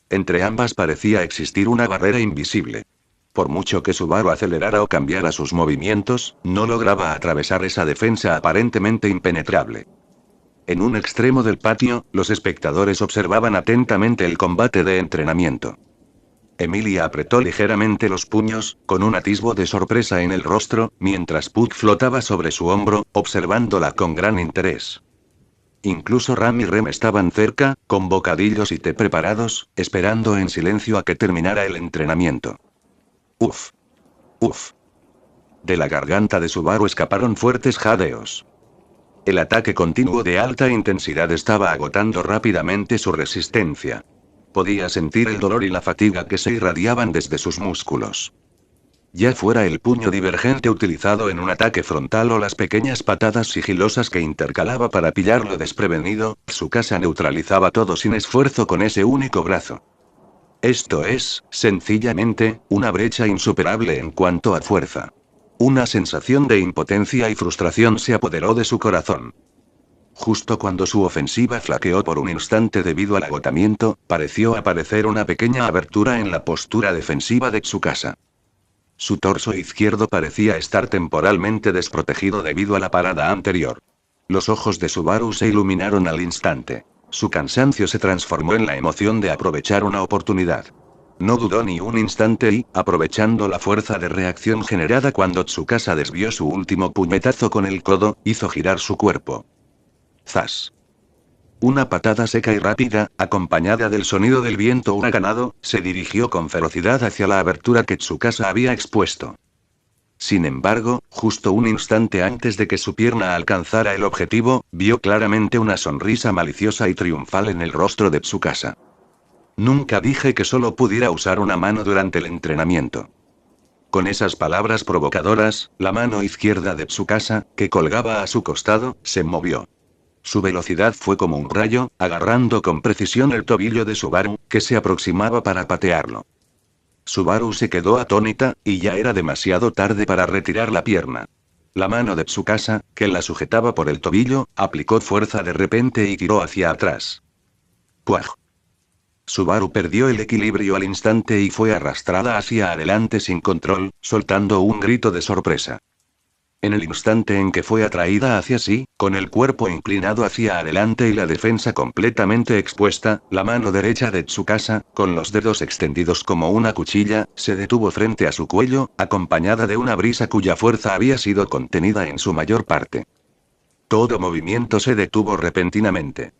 Entre ambas parecía existir una barrera invisible. Por mucho que Subaru acelerara o cambiara sus movimientos, no lograba atravesar esa defensa aparentemente impenetrable. En un extremo del patio, los espectadores observaban atentamente el combate de entrenamiento. Emilia apretó ligeramente los puños, con un atisbo de sorpresa en el rostro, mientras Puck flotaba sobre su hombro, observándola con gran interés. Incluso Ram y Rem estaban cerca, con bocadillos y té preparados, esperando en silencio a que terminara el entrenamiento. Uf. Uf. De la garganta de Subaru escaparon fuertes jadeos. El ataque continuo de alta intensidad estaba agotando rápidamente su resistencia. Podía sentir el dolor y la fatiga que se irradiaban desde sus músculos. Ya fuera el puño divergente utilizado en un ataque frontal o las pequeñas patadas sigilosas que intercalaba para pillarlo desprevenido, Tsukasa neutralizaba todo sin esfuerzo con ese único brazo. Esto es, sencillamente, una brecha insuperable en cuanto a fuerza. Una sensación de impotencia y frustración se apoderó de su corazón. Justo cuando su ofensiva flaqueó por un instante debido al agotamiento, pareció aparecer una pequeña abertura en la postura defensiva de Tsukasa. Su torso izquierdo parecía estar temporalmente desprotegido debido a la parada anterior. Los ojos de Subaru se iluminaron al instante. Su cansancio se transformó en la emoción de aprovechar una oportunidad. No dudó ni un instante y, aprovechando la fuerza de reacción generada cuando Tsukasa desvió su último puñetazo con el codo, hizo girar su cuerpo. ¡Zas! Una patada seca y rápida, acompañada del sonido del viento huracanado, se dirigió con ferocidad hacia la abertura que Tsukasa había expuesto. Sin embargo, justo un instante antes de que su pierna alcanzara el objetivo, vio claramente una sonrisa maliciosa y triunfal en el rostro de Tsukasa. Nunca dije que solo pudiera usar una mano durante el entrenamiento. Con esas palabras provocadoras, la mano izquierda de Tsukasa, que colgaba a su costado, se movió. Su velocidad fue como un rayo, agarrando con precisión el tobillo de Subaru, que se aproximaba para patearlo. Subaru se quedó atónita, y ya era demasiado tarde para retirar la pierna. La mano de Tsukasa, que la sujetaba por el tobillo, aplicó fuerza de repente y tiró hacia atrás. ¡Puaj! Subaru perdió el equilibrio al instante y fue arrastrada hacia adelante sin control, soltando un grito de sorpresa. En el instante en que fue atraída hacia sí, con el cuerpo inclinado hacia adelante y la defensa completamente expuesta, la mano derecha de Tsukasa, con los dedos extendidos como una cuchilla, se detuvo frente a su cuello, acompañada de una brisa cuya fuerza había sido contenida en su mayor parte. Todo movimiento se detuvo repentinamente.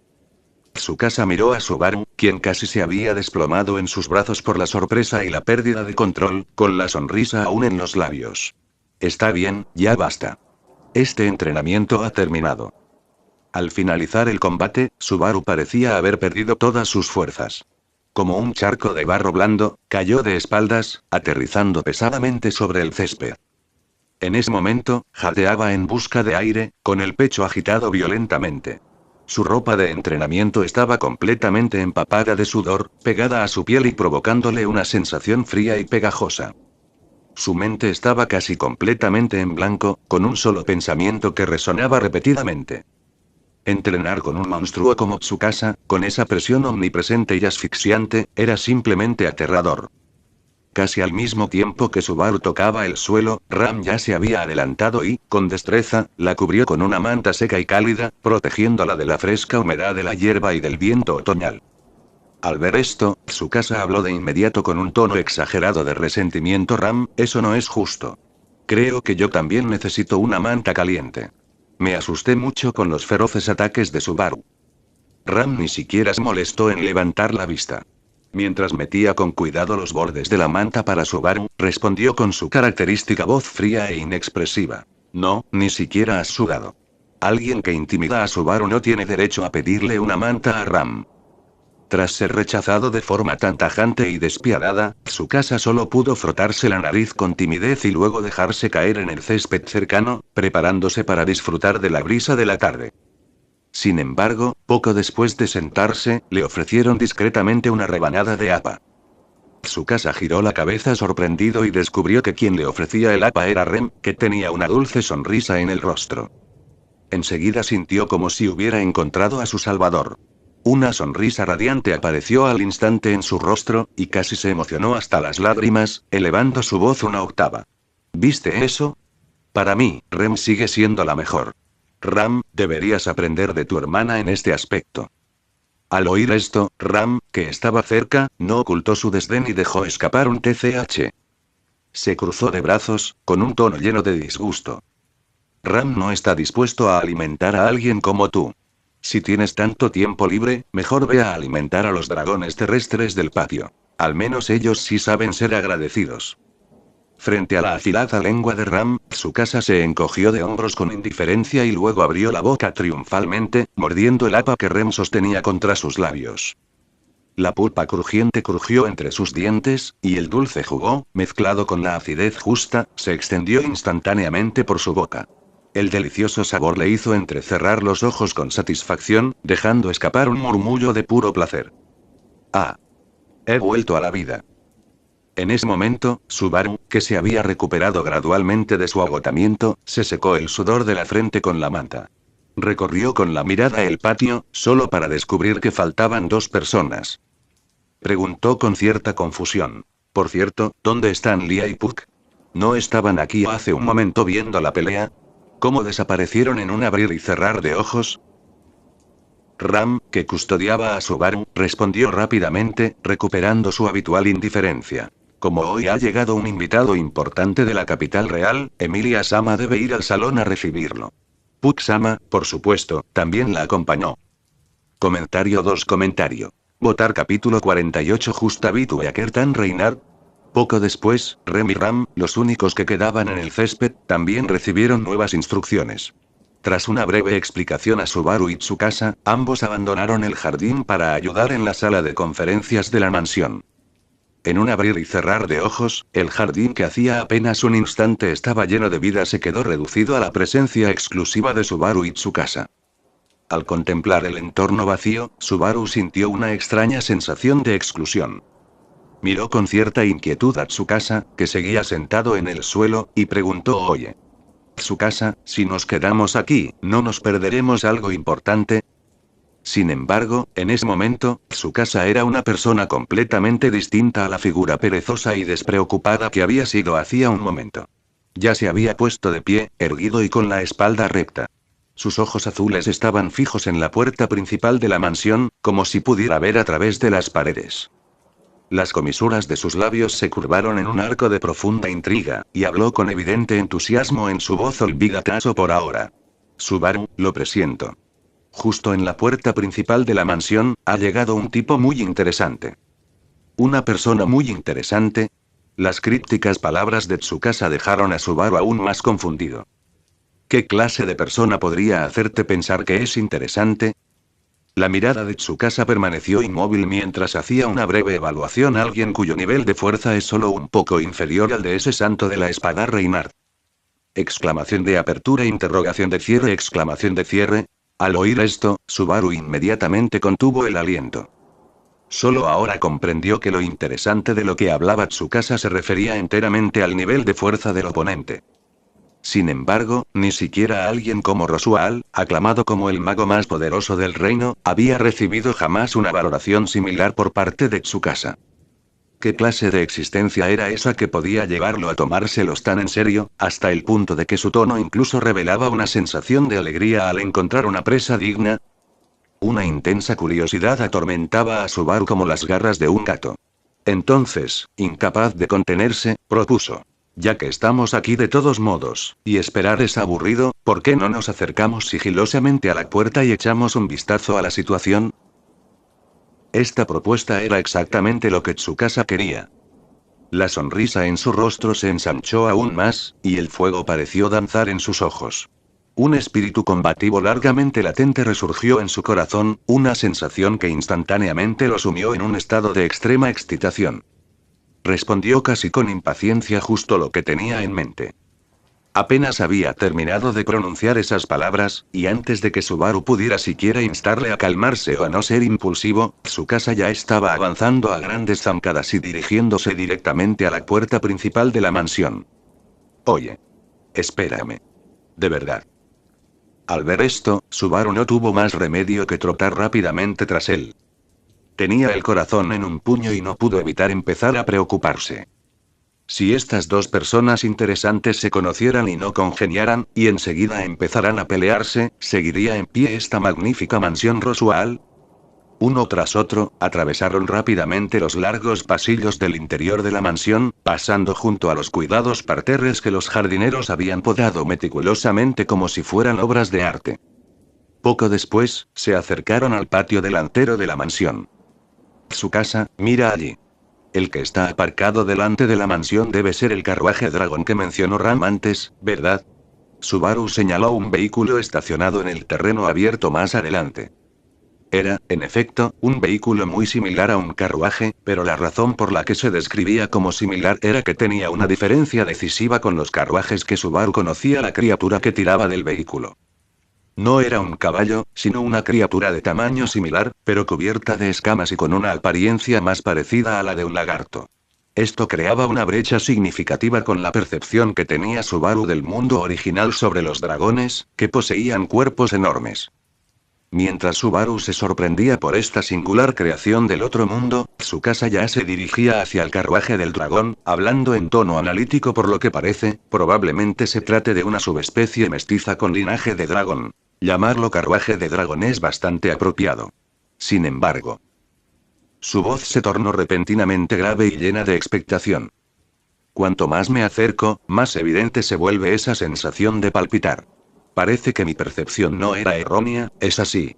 Tsukasa miró a Subaru, quien casi se había desplomado en sus brazos por la sorpresa y la pérdida de control, con la sonrisa aún en los labios. Está bien, ya basta. Este entrenamiento ha terminado. Al finalizar el combate, Subaru parecía haber perdido todas sus fuerzas. Como un charco de barro blando, cayó de espaldas, aterrizando pesadamente sobre el césped. En ese momento, jadeaba en busca de aire, con el pecho agitado violentamente. Su ropa de entrenamiento estaba completamente empapada de sudor, pegada a su piel y provocándole una sensación fría y pegajosa. Su mente estaba casi completamente en blanco, con un solo pensamiento que resonaba repetidamente. Entrenar con un monstruo como Tsukasa, con esa presión omnipresente y asfixiante, era simplemente aterrador. Casi al mismo tiempo que Subaru tocaba el suelo, Ram ya se había adelantado y, con destreza, la cubrió con una manta seca y cálida, protegiéndola de la fresca humedad de la hierba y del viento otoñal. Al ver esto, Tsukasa habló de inmediato con un tono exagerado de resentimiento. Ram, eso no es justo. Creo que yo también necesito una manta caliente. Me asusté mucho con los feroces ataques de Subaru. Ram ni siquiera se molestó en levantar la vista. Mientras metía con cuidado los bordes de la manta para Subaru, respondió con su característica voz fría e inexpresiva. No, ni siquiera has sudado. Alguien que intimida a Subaru no tiene derecho a pedirle una manta a Ram. Tras ser rechazado de forma tan tajante y despiadada, Tsukasa solo pudo frotarse la nariz con timidez y luego dejarse caer en el césped cercano, preparándose para disfrutar de la brisa de la tarde. Sin embargo, poco después de sentarse, le ofrecieron discretamente una rebanada de hapa. Tsukasa giró la cabeza sorprendido y descubrió que quien le ofrecía el hapa era Rem, que tenía una dulce sonrisa en el rostro. Enseguida sintió como si hubiera encontrado a su salvador. Una sonrisa radiante apareció al instante en su rostro, y casi se emocionó hasta las lágrimas, elevando su voz una octava. ¿Viste eso? Para mí, Rem sigue siendo la mejor. Ram, deberías aprender de tu hermana en este aspecto. Al oír esto, Ram, que estaba cerca, no ocultó su desdén y dejó escapar un TCH. Se cruzó de brazos, con un tono lleno de disgusto. Ram no está dispuesto a alimentar a alguien como tú. Si tienes tanto tiempo libre, mejor ve a alimentar a los dragones terrestres del patio. Al menos ellos sí saben ser agradecidos. Frente a la afilada lengua de Ram, Tsukasa se encogió de hombros con indiferencia y luego abrió la boca triunfalmente, mordiendo el hapa que Rem sostenía contra sus labios. La pulpa crujiente crujió entre sus dientes, y el dulce jugo, mezclado con la acidez justa, se extendió instantáneamente por su boca. El delicioso sabor le hizo entrecerrar los ojos con satisfacción, dejando escapar un murmullo de puro placer. Ah. He vuelto a la vida. En ese momento, Subaru, que se había recuperado gradualmente de su agotamiento, se secó el sudor de la frente con la manta. Recorrió con la mirada el patio, solo para descubrir que faltaban dos personas. Preguntó con cierta confusión. Por cierto, ¿dónde están Lia y Puck? ¿No estaban aquí hace un momento viendo la pelea? ¿Cómo desaparecieron en un abrir y cerrar de ojos? Ram, que custodiaba a Subaru, respondió rápidamente, recuperando su habitual indiferencia. Como hoy ha llegado un invitado importante de la capital real, Emilia-sama debe ir al salón a recibirlo. Puck-sama, por supuesto, también la acompañó. Comentario 2. Comentario. Votar capítulo 48. Justavit Weakertan Reinar. Poco después, Rem y Ram, los únicos que quedaban en el césped, también recibieron nuevas instrucciones. Tras una breve explicación a Subaru y Tsukasa, ambos abandonaron el jardín para ayudar en la sala de conferencias de la mansión. En un abrir y cerrar de ojos, el jardín que hacía apenas un instante estaba lleno de vida se quedó reducido a la presencia exclusiva de Subaru y Tsukasa. Al contemplar el entorno vacío, Subaru sintió una extraña sensación de exclusión. Miró con cierta inquietud a Tsukasa, que seguía sentado en el suelo, y preguntó: «Oye, Tsukasa, si nos quedamos aquí, ¿no nos perderemos algo importante?». Sin embargo, en ese momento, Tsukasa era una persona completamente distinta a la figura perezosa y despreocupada que había sido hacía un momento. Ya se había puesto de pie, erguido y con la espalda recta. Sus ojos azules estaban fijos en la puerta principal de la mansión, como si pudiera ver a través de las paredes. Las comisuras de sus labios se curvaron en un arco de profunda intriga, y habló con evidente entusiasmo en su voz: «Olvídate por ahora. Subaru, lo presiento. Justo en la puerta principal de la mansión, ha llegado un tipo muy interesante». «¿Una persona muy interesante?». Las crípticas palabras de Tsukasa dejaron a Subaru aún más confundido. «¿Qué clase de persona podría hacerte pensar que es interesante?». La mirada de Tsukasa permaneció inmóvil mientras hacía una breve evaluación. «Alguien cuyo nivel de fuerza es solo un poco inferior al de ese santo de la espada Reinhardt». Exclamación de apertura, interrogación de cierre, exclamación de cierre. Al oír esto, Subaru inmediatamente contuvo el aliento. Solo ahora comprendió que lo interesante de lo que hablaba Tsukasa se refería enteramente al nivel de fuerza del oponente. Sin embargo, ni siquiera alguien como Rosual, aclamado como el mago más poderoso del reino, había recibido jamás una valoración similar por parte de Tsukasa. ¿Qué clase de existencia era esa que podía llevarlo a tomárselos tan en serio, hasta el punto de que su tono incluso revelaba una sensación de alegría al encontrar una presa digna? Una intensa curiosidad atormentaba a Subaru como las garras de un gato. Entonces, incapaz de contenerse, propuso: «Ya que estamos aquí de todos modos, y esperar es aburrido, ¿por qué no nos acercamos sigilosamente a la puerta y echamos un vistazo a la situación?». Esta propuesta era exactamente lo que Tsukasa quería. La sonrisa en su rostro se ensanchó aún más, y el fuego pareció danzar en sus ojos. Un espíritu combativo largamente latente resurgió en su corazón, una sensación que instantáneamente lo sumió en un estado de extrema excitación. Respondió casi con impaciencia justo lo que tenía en mente. Apenas había terminado de pronunciar esas palabras, y antes de que Subaru pudiera siquiera instarle a calmarse o a no ser impulsivo, Tsukasa ya estaba avanzando a grandes zancadas y dirigiéndose directamente a la puerta principal de la mansión. «Oye. Espérame. De verdad». Al ver esto, Subaru no tuvo más remedio que trotar rápidamente tras él. Tenía el corazón en un puño y no pudo evitar empezar a preocuparse. Si estas dos personas interesantes se conocieran y no congeniaran, y enseguida empezaran a pelearse, ¿seguiría en pie esta magnífica mansión Rosual? Uno tras otro, atravesaron rápidamente los largos pasillos del interior de la mansión, pasando junto a los cuidados parterres que los jardineros habían podado meticulosamente como si fueran obras de arte. Poco después, se acercaron al patio delantero de la mansión. «Tsukasa, mira allí. El que está aparcado delante de la mansión debe ser el carruaje dragón que mencionó Ram antes, ¿verdad?». Subaru señaló un vehículo estacionado en el terreno abierto más adelante. Era, en efecto, un vehículo muy similar a un carruaje, pero la razón por la que se describía como similar era que tenía una diferencia decisiva con los carruajes que Subaru conocía: la criatura que tiraba del vehículo. No era un caballo, sino una criatura de tamaño similar, pero cubierta de escamas y con una apariencia más parecida a la de un lagarto. Esto creaba una brecha significativa con la percepción que tenía Subaru del mundo original sobre los dragones, que poseían cuerpos enormes. Mientras Subaru se sorprendía por esta singular creación del otro mundo, Tsukasa ya se dirigía hacia el carruaje del dragón, hablando en tono analítico: «Por lo que parece, probablemente se trate de una subespecie mestiza con linaje de dragón. Llamarlo carruaje de dragón es bastante apropiado. Sin embargo». Su voz se tornó repentinamente grave y llena de expectación. «Cuanto más me acerco, más evidente se vuelve esa sensación de palpitar. Parece que mi percepción no era errónea, ¿es así?».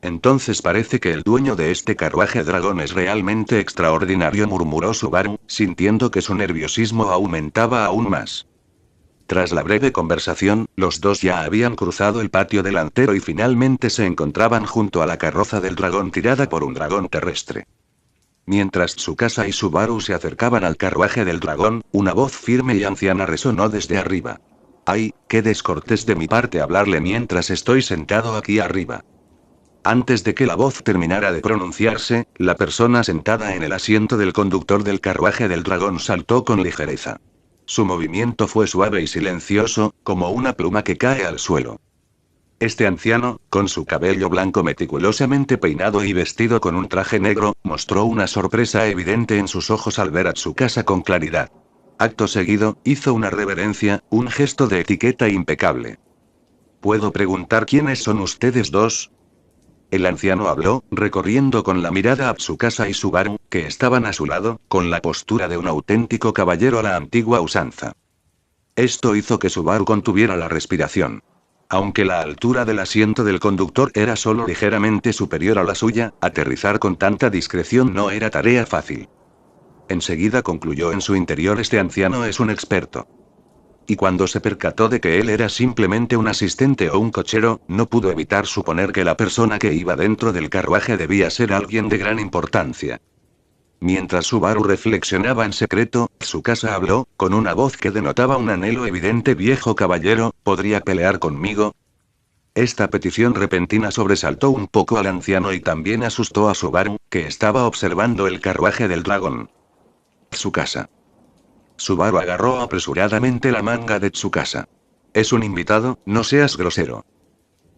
Entonces parece que el dueño de este carruaje dragón es realmente extraordinario, murmuró Subaru, sintiendo que su nerviosismo aumentaba aún más. Tras la breve conversación, los dos ya habían cruzado el patio delantero y finalmente se encontraban junto a la carroza del dragón tirada por un dragón terrestre. Mientras Tsukasa y Subaru se acercaban al carruaje del dragón, una voz firme y anciana resonó desde arriba. ¡Ay, qué descortés de mi parte hablarle mientras estoy sentado aquí arriba! Antes de que la voz terminara de pronunciarse, la persona sentada en el asiento del conductor del carruaje del dragón saltó con ligereza. Su movimiento fue suave y silencioso, como una pluma que cae al suelo. Este anciano, con su cabello blanco meticulosamente peinado y vestido con un traje negro, mostró una sorpresa evidente en sus ojos al ver a Tsukasa con claridad. Acto seguido, hizo una reverencia, un gesto de etiqueta impecable. ¿Puedo preguntar quiénes son ustedes dos? El anciano habló, recorriendo con la mirada a Tsukasa y Subaru, que estaban a su lado, con la postura de un auténtico caballero a la antigua usanza. Esto hizo que Subaru contuviera la respiración. Aunque la altura del asiento del conductor era solo ligeramente superior a la suya, aterrizar con tanta discreción no era tarea fácil. Enseguida concluyó en su interior: este anciano es un experto. Y cuando se percató de que él era simplemente un asistente o un cochero, no pudo evitar suponer que la persona que iba dentro del carruaje debía ser alguien de gran importancia. Mientras Subaru reflexionaba en secreto, Tsukasa habló, con una voz que denotaba un anhelo evidente: viejo caballero, ¿podría pelear conmigo? Esta petición repentina sobresaltó un poco al anciano y también asustó a Subaru, que estaba observando el carruaje del dragón. Tsukasa. Subaru agarró apresuradamente la manga de Tsukasa. Es un invitado, no seas grosero.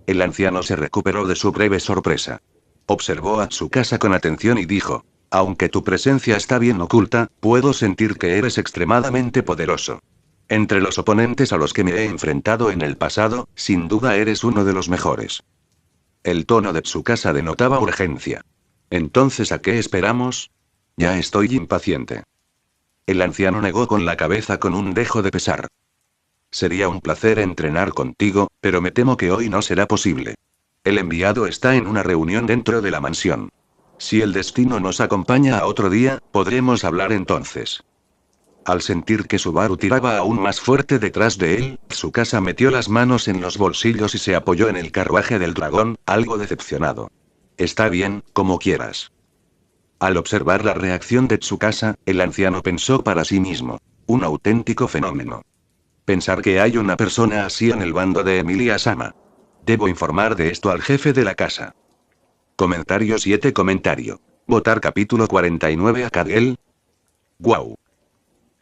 El anciano se recuperó de su breve sorpresa. Observó a Tsukasa con atención y dijo: aunque tu presencia está bien oculta, puedo sentir que eres extremadamente poderoso. Entre los oponentes a los que me he enfrentado en el pasado, sin duda eres uno de los mejores. El tono de Tsukasa denotaba urgencia. Entonces, ¿a qué esperamos? Ya estoy impaciente. El anciano negó con la cabeza con un dejo de pesar. Sería un placer entrenar contigo, pero me temo que hoy no será posible. El enviado está en una reunión dentro de la mansión. Si el destino nos acompaña a otro día, podremos hablar entonces. Al sentir que Subaru tiraba aún más fuerte detrás de él, Tsukasa metió las manos en los bolsillos y se apoyó en el carruaje del dragón, algo decepcionado. Está bien, como quieras. Al observar la reacción de Tsukasa, el anciano pensó para sí mismo: un auténtico fenómeno. Pensar que hay una persona así en el bando de Emilia-sama. Debo informar de esto al jefe de la casa. Comentario 7. Votar capítulo 49 a Kagel. ¡Guau!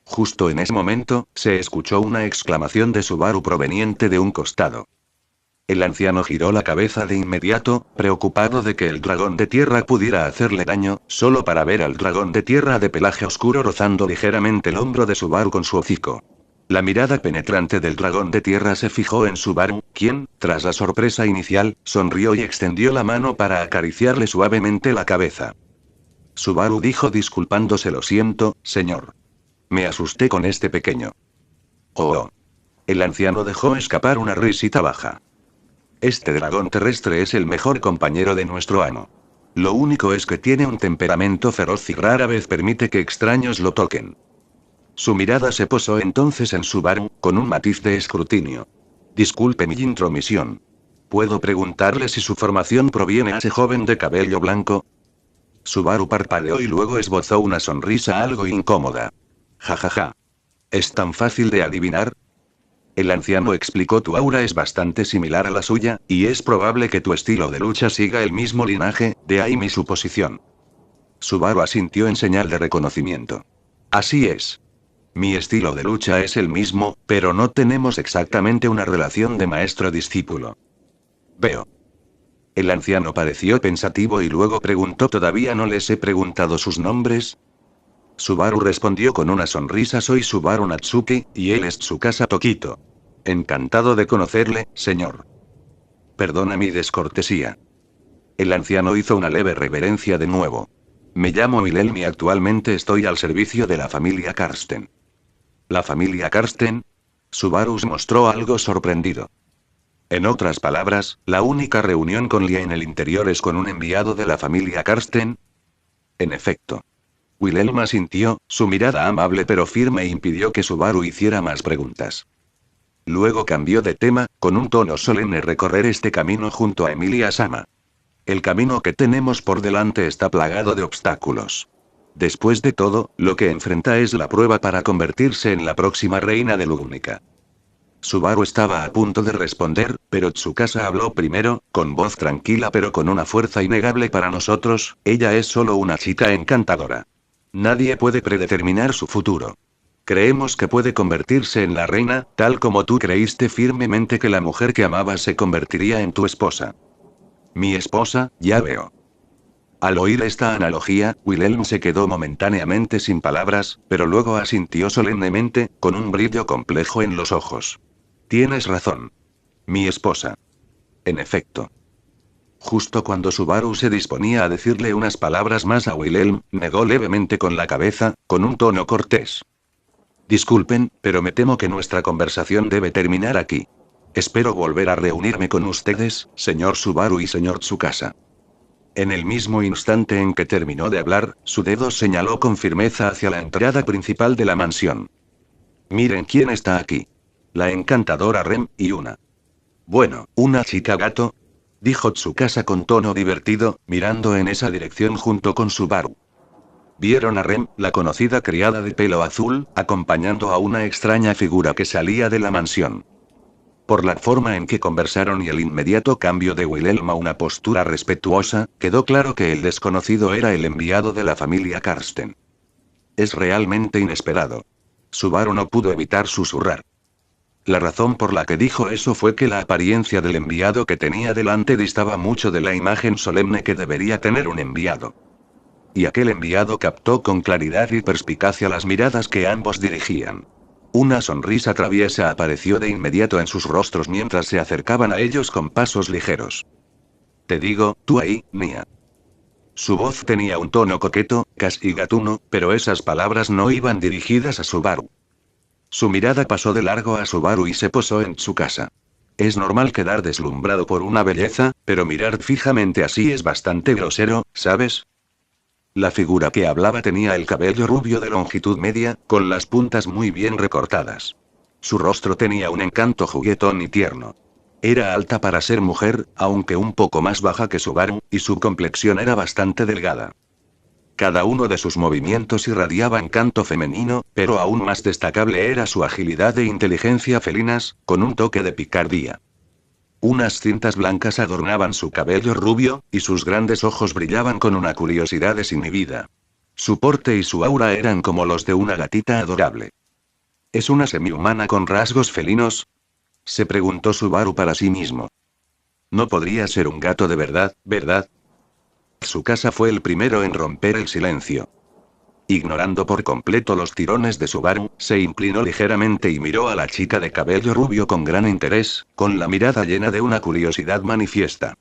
Justo en ese momento, se escuchó una exclamación de Subaru proveniente de un costado. El anciano giró la cabeza de inmediato, preocupado de que el dragón de tierra pudiera hacerle daño, solo para ver al dragón de tierra de pelaje oscuro rozando ligeramente el hombro de Subaru con su hocico. La mirada penetrante del dragón de tierra se fijó en Subaru, quien, tras la sorpresa inicial, sonrió y extendió la mano para acariciarle suavemente la cabeza. Subaru dijo disculpándose: lo siento, señor. Me asusté con este pequeño. Oh. El anciano dejó escapar una risita baja. Este dragón terrestre es el mejor compañero de nuestro amo. Lo único es que tiene un temperamento feroz y rara vez permite que extraños lo toquen. Su mirada se posó entonces en Subaru, con un matiz de escrutinio. Disculpe mi intromisión. ¿Puedo preguntarle si su formación proviene de ese joven de cabello blanco? Subaru parpadeó y luego esbozó una sonrisa algo incómoda. Ja. ¿Es tan fácil de adivinar? El anciano explicó: tu aura es bastante similar a la suya, y es probable que tu estilo de lucha siga el mismo linaje, de ahí mi suposición. Subaru asintió en señal de reconocimiento. Así es. Mi estilo de lucha es el mismo, pero no tenemos exactamente una relación de maestro-discípulo. Veo. El anciano pareció pensativo y luego preguntó: ¿todavía no les he preguntado sus nombres? Subaru respondió con una sonrisa: soy Subaru Natsuki, y él es Tsukasa Tokito. Encantado de conocerle, señor. Perdona mi descortesía. El anciano hizo una leve reverencia de nuevo. Me llamo Wilhelm y actualmente estoy al servicio de la familia Karsten. ¿La familia Karsten? Subaru se mostró algo sorprendido. En otras palabras, ¿la única reunión con Lia en el interior es con un enviado de la familia Karsten? En efecto. Wilhelm asintió, su mirada amable pero firme impidió que Subaru hiciera más preguntas. Luego cambió de tema, con un tono solemne: recorrer este camino junto a Emilia Sama. El camino que tenemos por delante está plagado de obstáculos. Después de todo, lo que enfrenta es la prueba para convertirse en la próxima reina de Lugnica. Subaru estaba a punto de responder, pero Tsukasa habló primero, con voz tranquila pero con una fuerza innegable: para nosotros, ella es solo una chica encantadora. Nadie puede predeterminar su futuro. Creemos que puede convertirse en la reina, tal como tú creíste firmemente que la mujer que amabas se convertiría en tu esposa. Mi esposa, ya veo. Al oír esta analogía, Wilhelm se quedó momentáneamente sin palabras, pero luego asintió solemnemente, con un brillo complejo en los ojos. Tienes razón. Mi esposa. En efecto. Justo cuando Subaru se disponía a decirle unas palabras más a Wilhelm, negó levemente con la cabeza, con un tono cortés. Disculpen, pero me temo que nuestra conversación debe terminar aquí. Espero volver a reunirme con ustedes, señor Subaru y señor Tsukasa. En el mismo instante en que terminó de hablar, su dedo señaló con firmeza hacia la entrada principal de la mansión. Miren quién está aquí. La encantadora Rem, y una. Bueno, una chica gato, dijo Tsukasa con tono divertido, mirando en esa dirección junto con Subaru. Vieron a Rem, la conocida criada de pelo azul, acompañando a una extraña figura que salía de la mansión. Por la forma en que conversaron y el inmediato cambio de Wilhelm a una postura respetuosa, quedó claro que el desconocido era el enviado de la familia Karsten. Es realmente inesperado. Subaru no pudo evitar susurrar. La razón por la que dijo eso fue que la apariencia del enviado que tenía delante distaba mucho de la imagen solemne que debería tener un enviado. Y aquel enviado captó con claridad y perspicacia las miradas que ambos dirigían. Una sonrisa traviesa apareció de inmediato en sus rostros mientras se acercaban a ellos con pasos ligeros. Te digo, tú ahí, Nia. Su voz tenía un tono coqueto, casi gatuno, pero esas palabras no iban dirigidas a Subaru. Su mirada pasó de largo a Subaru y se posó en Tsukasa. Es normal quedar deslumbrado por una belleza, pero mirar fijamente así es bastante grosero, ¿sabes? La figura que hablaba tenía el cabello rubio de longitud media, con las puntas muy bien recortadas. Su rostro tenía un encanto juguetón y tierno. Era alta para ser mujer, aunque un poco más baja que Subaru, y su complexión era bastante delgada. Cada uno de sus movimientos irradiaba encanto femenino, pero aún más destacable era su agilidad e inteligencia felinas, con un toque de picardía. Unas cintas blancas adornaban su cabello rubio, y sus grandes ojos brillaban con una curiosidad desinhibida. Su porte y su aura eran como los de una gatita adorable. ¿Es una semihumana con rasgos felinos?, se preguntó Subaru para sí mismo. No podría ser un gato de verdad, ¿verdad? Tsukasa fue el primero en romper el silencio. Ignorando por completo los tirones de Subaru, se inclinó ligeramente y miró a la chica de cabello rubio con gran interés, con la mirada llena de una curiosidad manifiesta.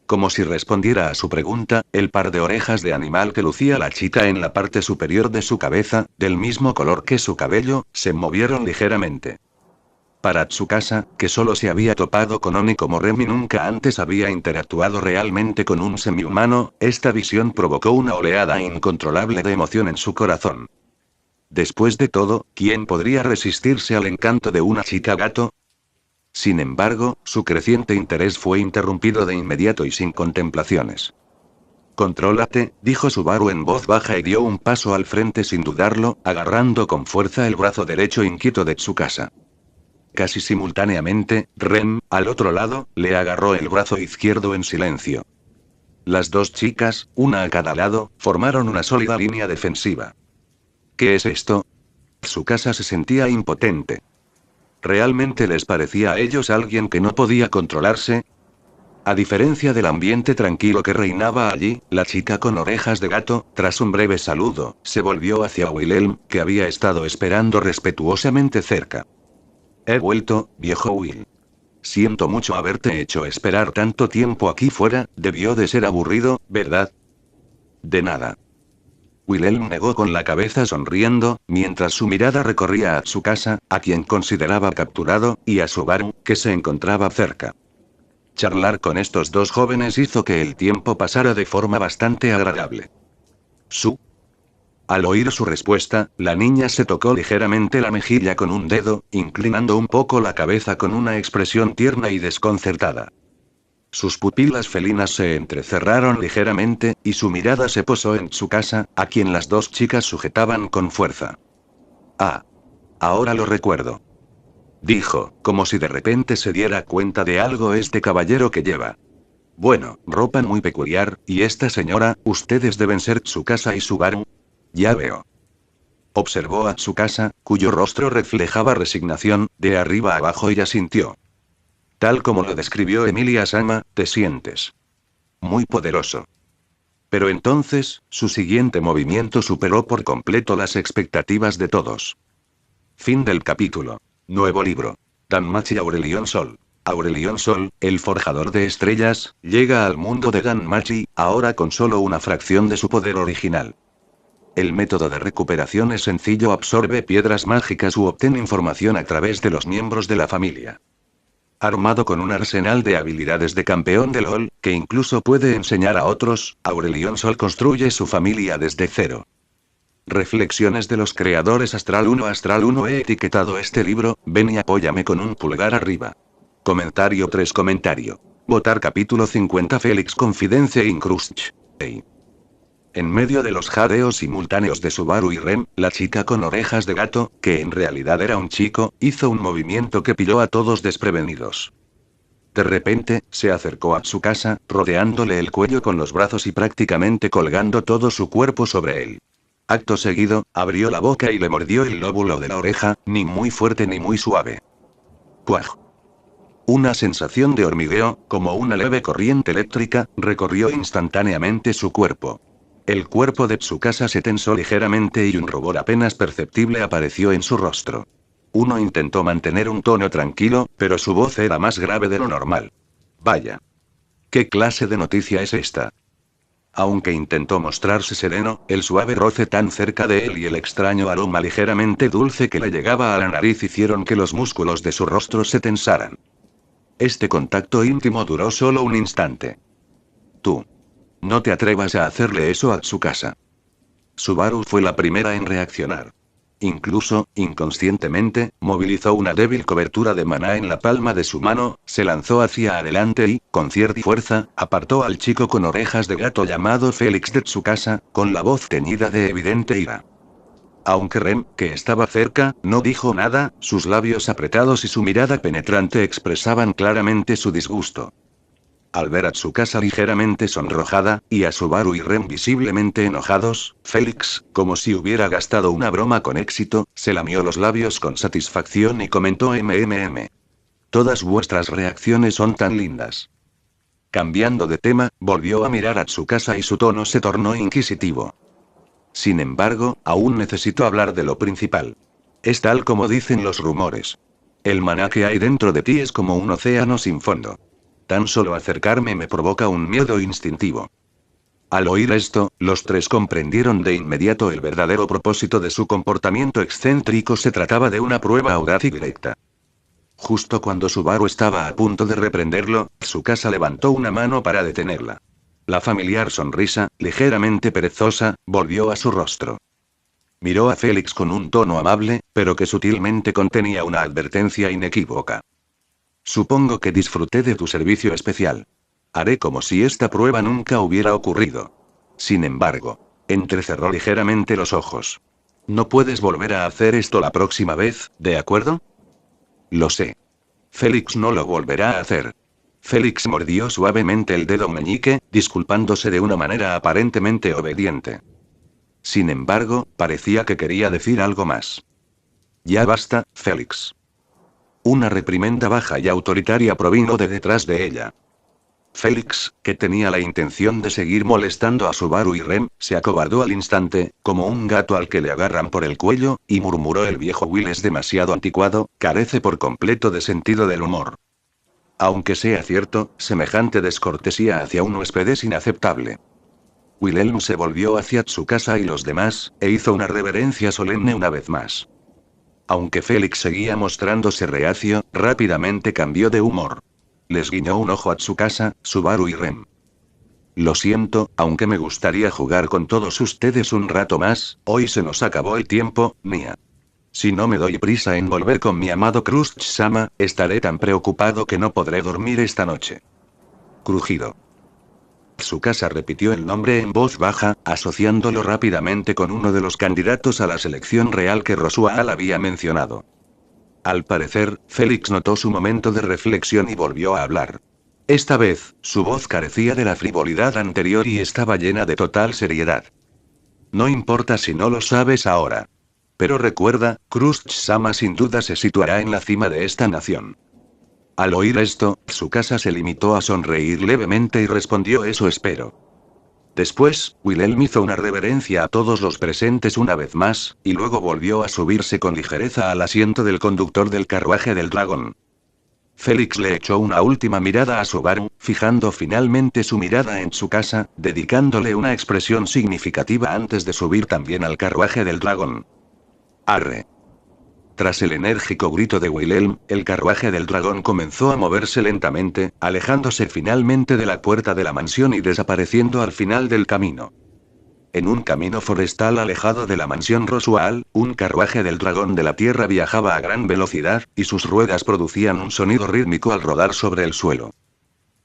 Como si respondiera a su pregunta, el par de orejas de animal que lucía la chica en la parte superior de su cabeza, del mismo color que su cabello, se movieron ligeramente. Para Tsukasa, que solo se había topado con Oni como Rem y nunca antes había interactuado realmente con un semihumano, esta visión provocó una oleada incontrolable de emoción en su corazón. Después de todo, ¿quién podría resistirse al encanto de una chica gato? Sin embargo, su creciente interés fue interrumpido de inmediato y sin contemplaciones. Contrólate, dijo Subaru en voz baja y dio un paso al frente sin dudarlo, agarrando con fuerza el brazo derecho inquieto de Tsukasa. Casi simultáneamente, Rem, al otro lado, le agarró el brazo izquierdo en silencio. Las dos chicas, una a cada lado, formaron una sólida línea defensiva. ¿Qué es esto? Tsukasa se sentía impotente. ¿Realmente les parecía a ellos alguien que no podía controlarse? A diferencia del ambiente tranquilo que reinaba allí, la chica con orejas de gato, tras un breve saludo, se volvió hacia Wilhelm, que había estado esperando respetuosamente cerca. He vuelto, viejo Will. Siento mucho haberte hecho esperar tanto tiempo aquí fuera, debió de ser aburrido, ¿verdad? De nada. Wilhelm negó con la cabeza sonriendo, mientras su mirada recorría a Tsukasa, a quien consideraba capturado, y a Subaru, que se encontraba cerca. Charlar con estos dos jóvenes hizo que el tiempo pasara de forma bastante agradable. Al oír su respuesta, la niña se tocó ligeramente la mejilla con un dedo, inclinando un poco la cabeza con una expresión tierna y desconcertada. Sus pupilas felinas se entrecerraron ligeramente, y su mirada se posó en Tsukasa, a quien las dos chicas sujetaban con fuerza. Ah. Ahora lo recuerdo. Dijo, como si de repente se diera cuenta de algo este caballero que lleva. Bueno, ropa muy peculiar, y esta señora, ustedes deben ser Tsukasa y Subaru. Ya veo. Observó a Tsukasa, cuyo rostro reflejaba resignación, de arriba abajo y asintió. Tal como lo describió Emilia-sama, te sientes muy poderoso. Pero entonces, su siguiente movimiento superó por completo las expectativas de todos. Fin del capítulo. Nuevo libro. Danmachi Aurelion Sol. Aurelion Sol, el forjador de estrellas, llega al mundo de Danmachi, ahora con solo una fracción de su poder original. El método de recuperación es sencillo: absorbe piedras mágicas u obtén información a través de los miembros de la familia. Armado con un arsenal de habilidades de campeón de LoL, que incluso puede enseñar a otros, Aurelion Sol construye su familia desde cero. Reflexiones de los creadores. Astral 1. Astral 1. He etiquetado este libro, ven y apóyame con un pulgar arriba. Comentario 3. Comentario. Votar capítulo 50. Félix Confidence Incrust. En medio de los jadeos simultáneos de Subaru y Ren, la chica con orejas de gato, que en realidad era un chico, hizo un movimiento que pilló a todos desprevenidos. De repente, se acercó a Tsukasa, rodeándole el cuello con los brazos y prácticamente colgando todo su cuerpo sobre él. Acto seguido, abrió la boca y le mordió el lóbulo de la oreja, ni muy fuerte ni muy suave. ¡Puaj! Una sensación de hormigueo, como una leve corriente eléctrica, recorrió instantáneamente su cuerpo. El cuerpo de Tsukasa se tensó ligeramente y un rubor apenas perceptible apareció en su rostro. Uno intentó mantener un tono tranquilo, pero su voz era más grave de lo normal. Vaya. ¿Qué clase de noticia es esta? Aunque intentó mostrarse sereno, el suave roce tan cerca de él y el extraño aroma ligeramente dulce que le llegaba a la nariz hicieron que los músculos de su rostro se tensaran. Este contacto íntimo duró solo un instante. Tú. No te atrevas a hacerle eso a Tsukasa. Subaru fue la primera en reaccionar. Incluso, inconscientemente, movilizó una débil cobertura de maná en la palma de su mano, se lanzó hacia adelante y, con cierta fuerza, apartó al chico con orejas de gato llamado Félix de Tsukasa, con la voz teñida de evidente ira. Aunque Ren, que estaba cerca, no dijo nada, sus labios apretados y su mirada penetrante expresaban claramente su disgusto. Al ver a Tsukasa ligeramente sonrojada, y a Subaru y Ren visiblemente enojados, Félix, como si hubiera gastado una broma con éxito, se lamió los labios con satisfacción y comentó: Todas vuestras reacciones son tan lindas. Cambiando de tema, volvió a mirar a Tsukasa y su tono se tornó inquisitivo. Sin embargo, aún necesito hablar de lo principal. Es tal como dicen los rumores. El maná que hay dentro de ti es como un océano sin fondo. Tan solo acercarme me provoca un miedo instintivo. Al oír esto, los tres comprendieron de inmediato el verdadero propósito de su comportamiento excéntrico. Se trataba de una prueba audaz y directa. Justo cuando Subaru estaba a punto de reprenderlo, Tsukasa levantó una mano para detenerla. La familiar sonrisa, ligeramente perezosa, volvió a su rostro. Miró a Félix con un tono amable, pero que sutilmente contenía una advertencia inequívoca. Supongo que disfruté de tu servicio especial. Haré como si esta prueba nunca hubiera ocurrido. Sin embargo, entrecerró ligeramente los ojos. No puedes volver a hacer esto la próxima vez, ¿de acuerdo? Lo sé. Félix no lo volverá a hacer. Félix mordió suavemente el dedo meñique, disculpándose de una manera aparentemente obediente. Sin embargo, parecía que quería decir algo más. Ya basta, Félix. Una reprimenda baja y autoritaria provino de detrás de ella. Félix, que tenía la intención de seguir molestando a Subaru y Ren, se acobardó al instante, como un gato al que le agarran por el cuello, y murmuró: el viejo Will es demasiado anticuado, carece por completo de sentido del humor. Aunque sea cierto, semejante descortesía hacia un huésped es inaceptable. Wilhelm se volvió hacia Tsukasa y los demás, e hizo una reverencia solemne una vez más. Aunque Félix seguía mostrándose reacio, rápidamente cambió de humor. Les guiñó un ojo a Tsukasa, Subaru y Rem. Lo siento, aunque me gustaría jugar con todos ustedes un rato más, hoy se nos acabó el tiempo, Nia. Si no me doy prisa en volver con mi amado Crush-sama, estaré tan preocupado que no podré dormir esta noche. Crujido. Tsukasa repitió el nombre en voz baja, asociándolo rápidamente con uno de los candidatos a la selección real que Rosual había mencionado. Al parecer, Félix notó su momento de reflexión y volvió a hablar. Esta vez, su voz carecía de la frivolidad anterior y estaba llena de total seriedad. No importa si no lo sabes ahora. Pero recuerda, Crush-sama sin duda se situará en la cima de esta nación. Al oír esto, Tsukasa se limitó a sonreír levemente y respondió: eso espero. Después, Wilhelm hizo una reverencia a todos los presentes una vez más, y luego volvió a subirse con ligereza al asiento del conductor del carruaje del dragón. Félix le echó una última mirada a Subaru, fijando finalmente su mirada en Tsukasa, dedicándole una expresión significativa antes de subir también al carruaje del dragón. Arre. Tras el enérgico grito de Wilhelm, el carruaje del dragón comenzó a moverse lentamente, alejándose finalmente de la puerta de la mansión y desapareciendo al final del camino. En un camino forestal alejado de la mansión Rosual, un carruaje del dragón de la tierra viajaba a gran velocidad, y sus ruedas producían un sonido rítmico al rodar sobre el suelo.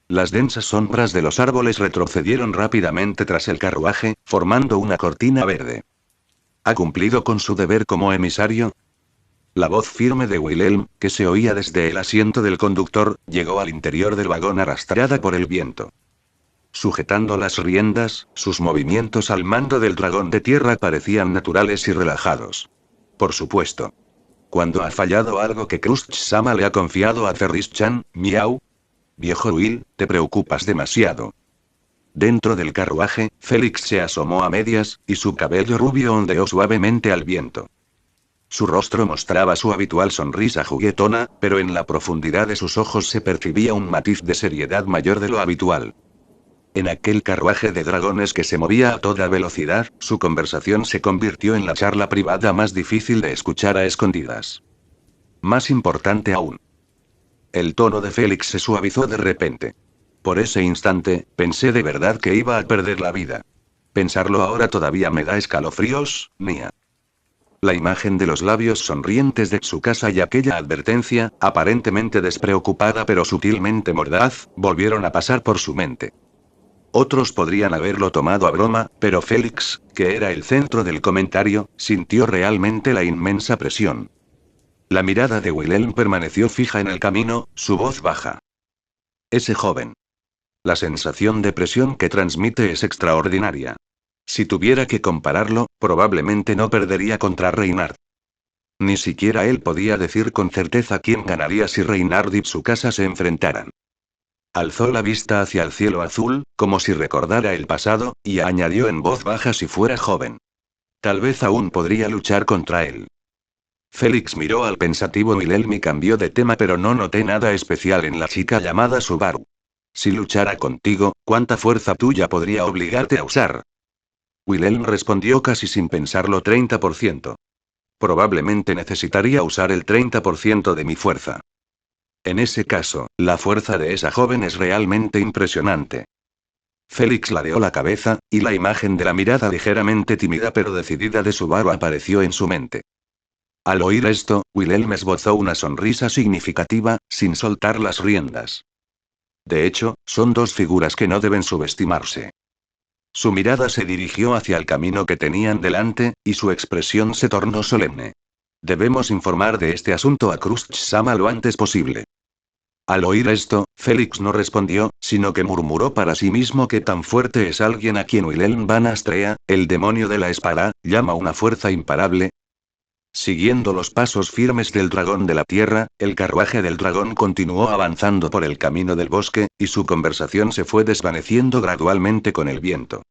Las densas sombras de los árboles retrocedieron rápidamente tras el carruaje, formando una cortina verde. ¿Ha cumplido con su deber como emisario? La voz firme de Wilhelm, que se oía desde el asiento del conductor, llegó al interior del vagón arrastrada por el viento. Sujetando las riendas, sus movimientos al mando del dragón de tierra parecían naturales y relajados. Por supuesto. Cuando ha fallado algo que Crush-sama le ha confiado a Ferris-chan, miau. Viejo Will, te preocupas demasiado. Dentro del carruaje, Félix se asomó a medias, y su cabello rubio ondeó suavemente al viento. Su rostro mostraba su habitual sonrisa juguetona, pero en la profundidad de sus ojos se percibía un matiz de seriedad mayor de lo habitual. En aquel carruaje de dragones que se movía a toda velocidad, su conversación se convirtió en la charla privada más difícil de escuchar a escondidas. Más importante aún. El tono de Félix se suavizó de repente. Por ese instante, pensé de verdad que iba a perder la vida. Pensarlo ahora todavía me da escalofríos, Nia. La imagen de los labios sonrientes de Tsukasa y aquella advertencia, aparentemente despreocupada pero sutilmente mordaz, volvieron a pasar por su mente. Otros podrían haberlo tomado a broma, pero Félix, que era el centro del comentario, sintió realmente la inmensa presión. La mirada de Wilhelm permaneció fija en el camino, su voz baja. Ese joven. La sensación de presión que transmite es extraordinaria. Si tuviera que compararlo, probablemente no perdería contra Reinhardt. Ni siquiera él podía decir con certeza quién ganaría si Reinhardt y Tsukasa se enfrentaran. Alzó la vista hacia el cielo azul, como si recordara el pasado, y añadió en voz baja: si fuera joven. Tal vez aún podría luchar contra él. Félix miró al pensativo Wilhelm y cambió de tema, pero no noté nada especial en la chica llamada Subaru. Si luchara contigo, ¿cuánta fuerza tuya podría obligarte a usar? Wilhelm respondió casi sin pensarlo: 30%. Probablemente necesitaría usar el 30% de mi fuerza. En ese caso, la fuerza de esa joven es realmente impresionante. Félix ladeó la cabeza, y la imagen de la mirada ligeramente tímida pero decidida de Subaru apareció en su mente. Al oír esto, Wilhelm esbozó una sonrisa significativa, sin soltar las riendas. De hecho, son dos figuras que no deben subestimarse. Su mirada se dirigió hacia el camino que tenían delante, y su expresión se tornó solemne. Debemos informar de este asunto a Crush-sama lo antes posible. Al oír esto, Félix no respondió, sino que murmuró para sí mismo que tan fuerte es alguien a quien Wilhelm Van Astrea, el demonio de la espada, llama una fuerza imparable. Siguiendo los pasos firmes del dragón de la tierra, el carruaje del dragón continuó avanzando por el camino del bosque, y su conversación se fue desvaneciendo gradualmente con el viento.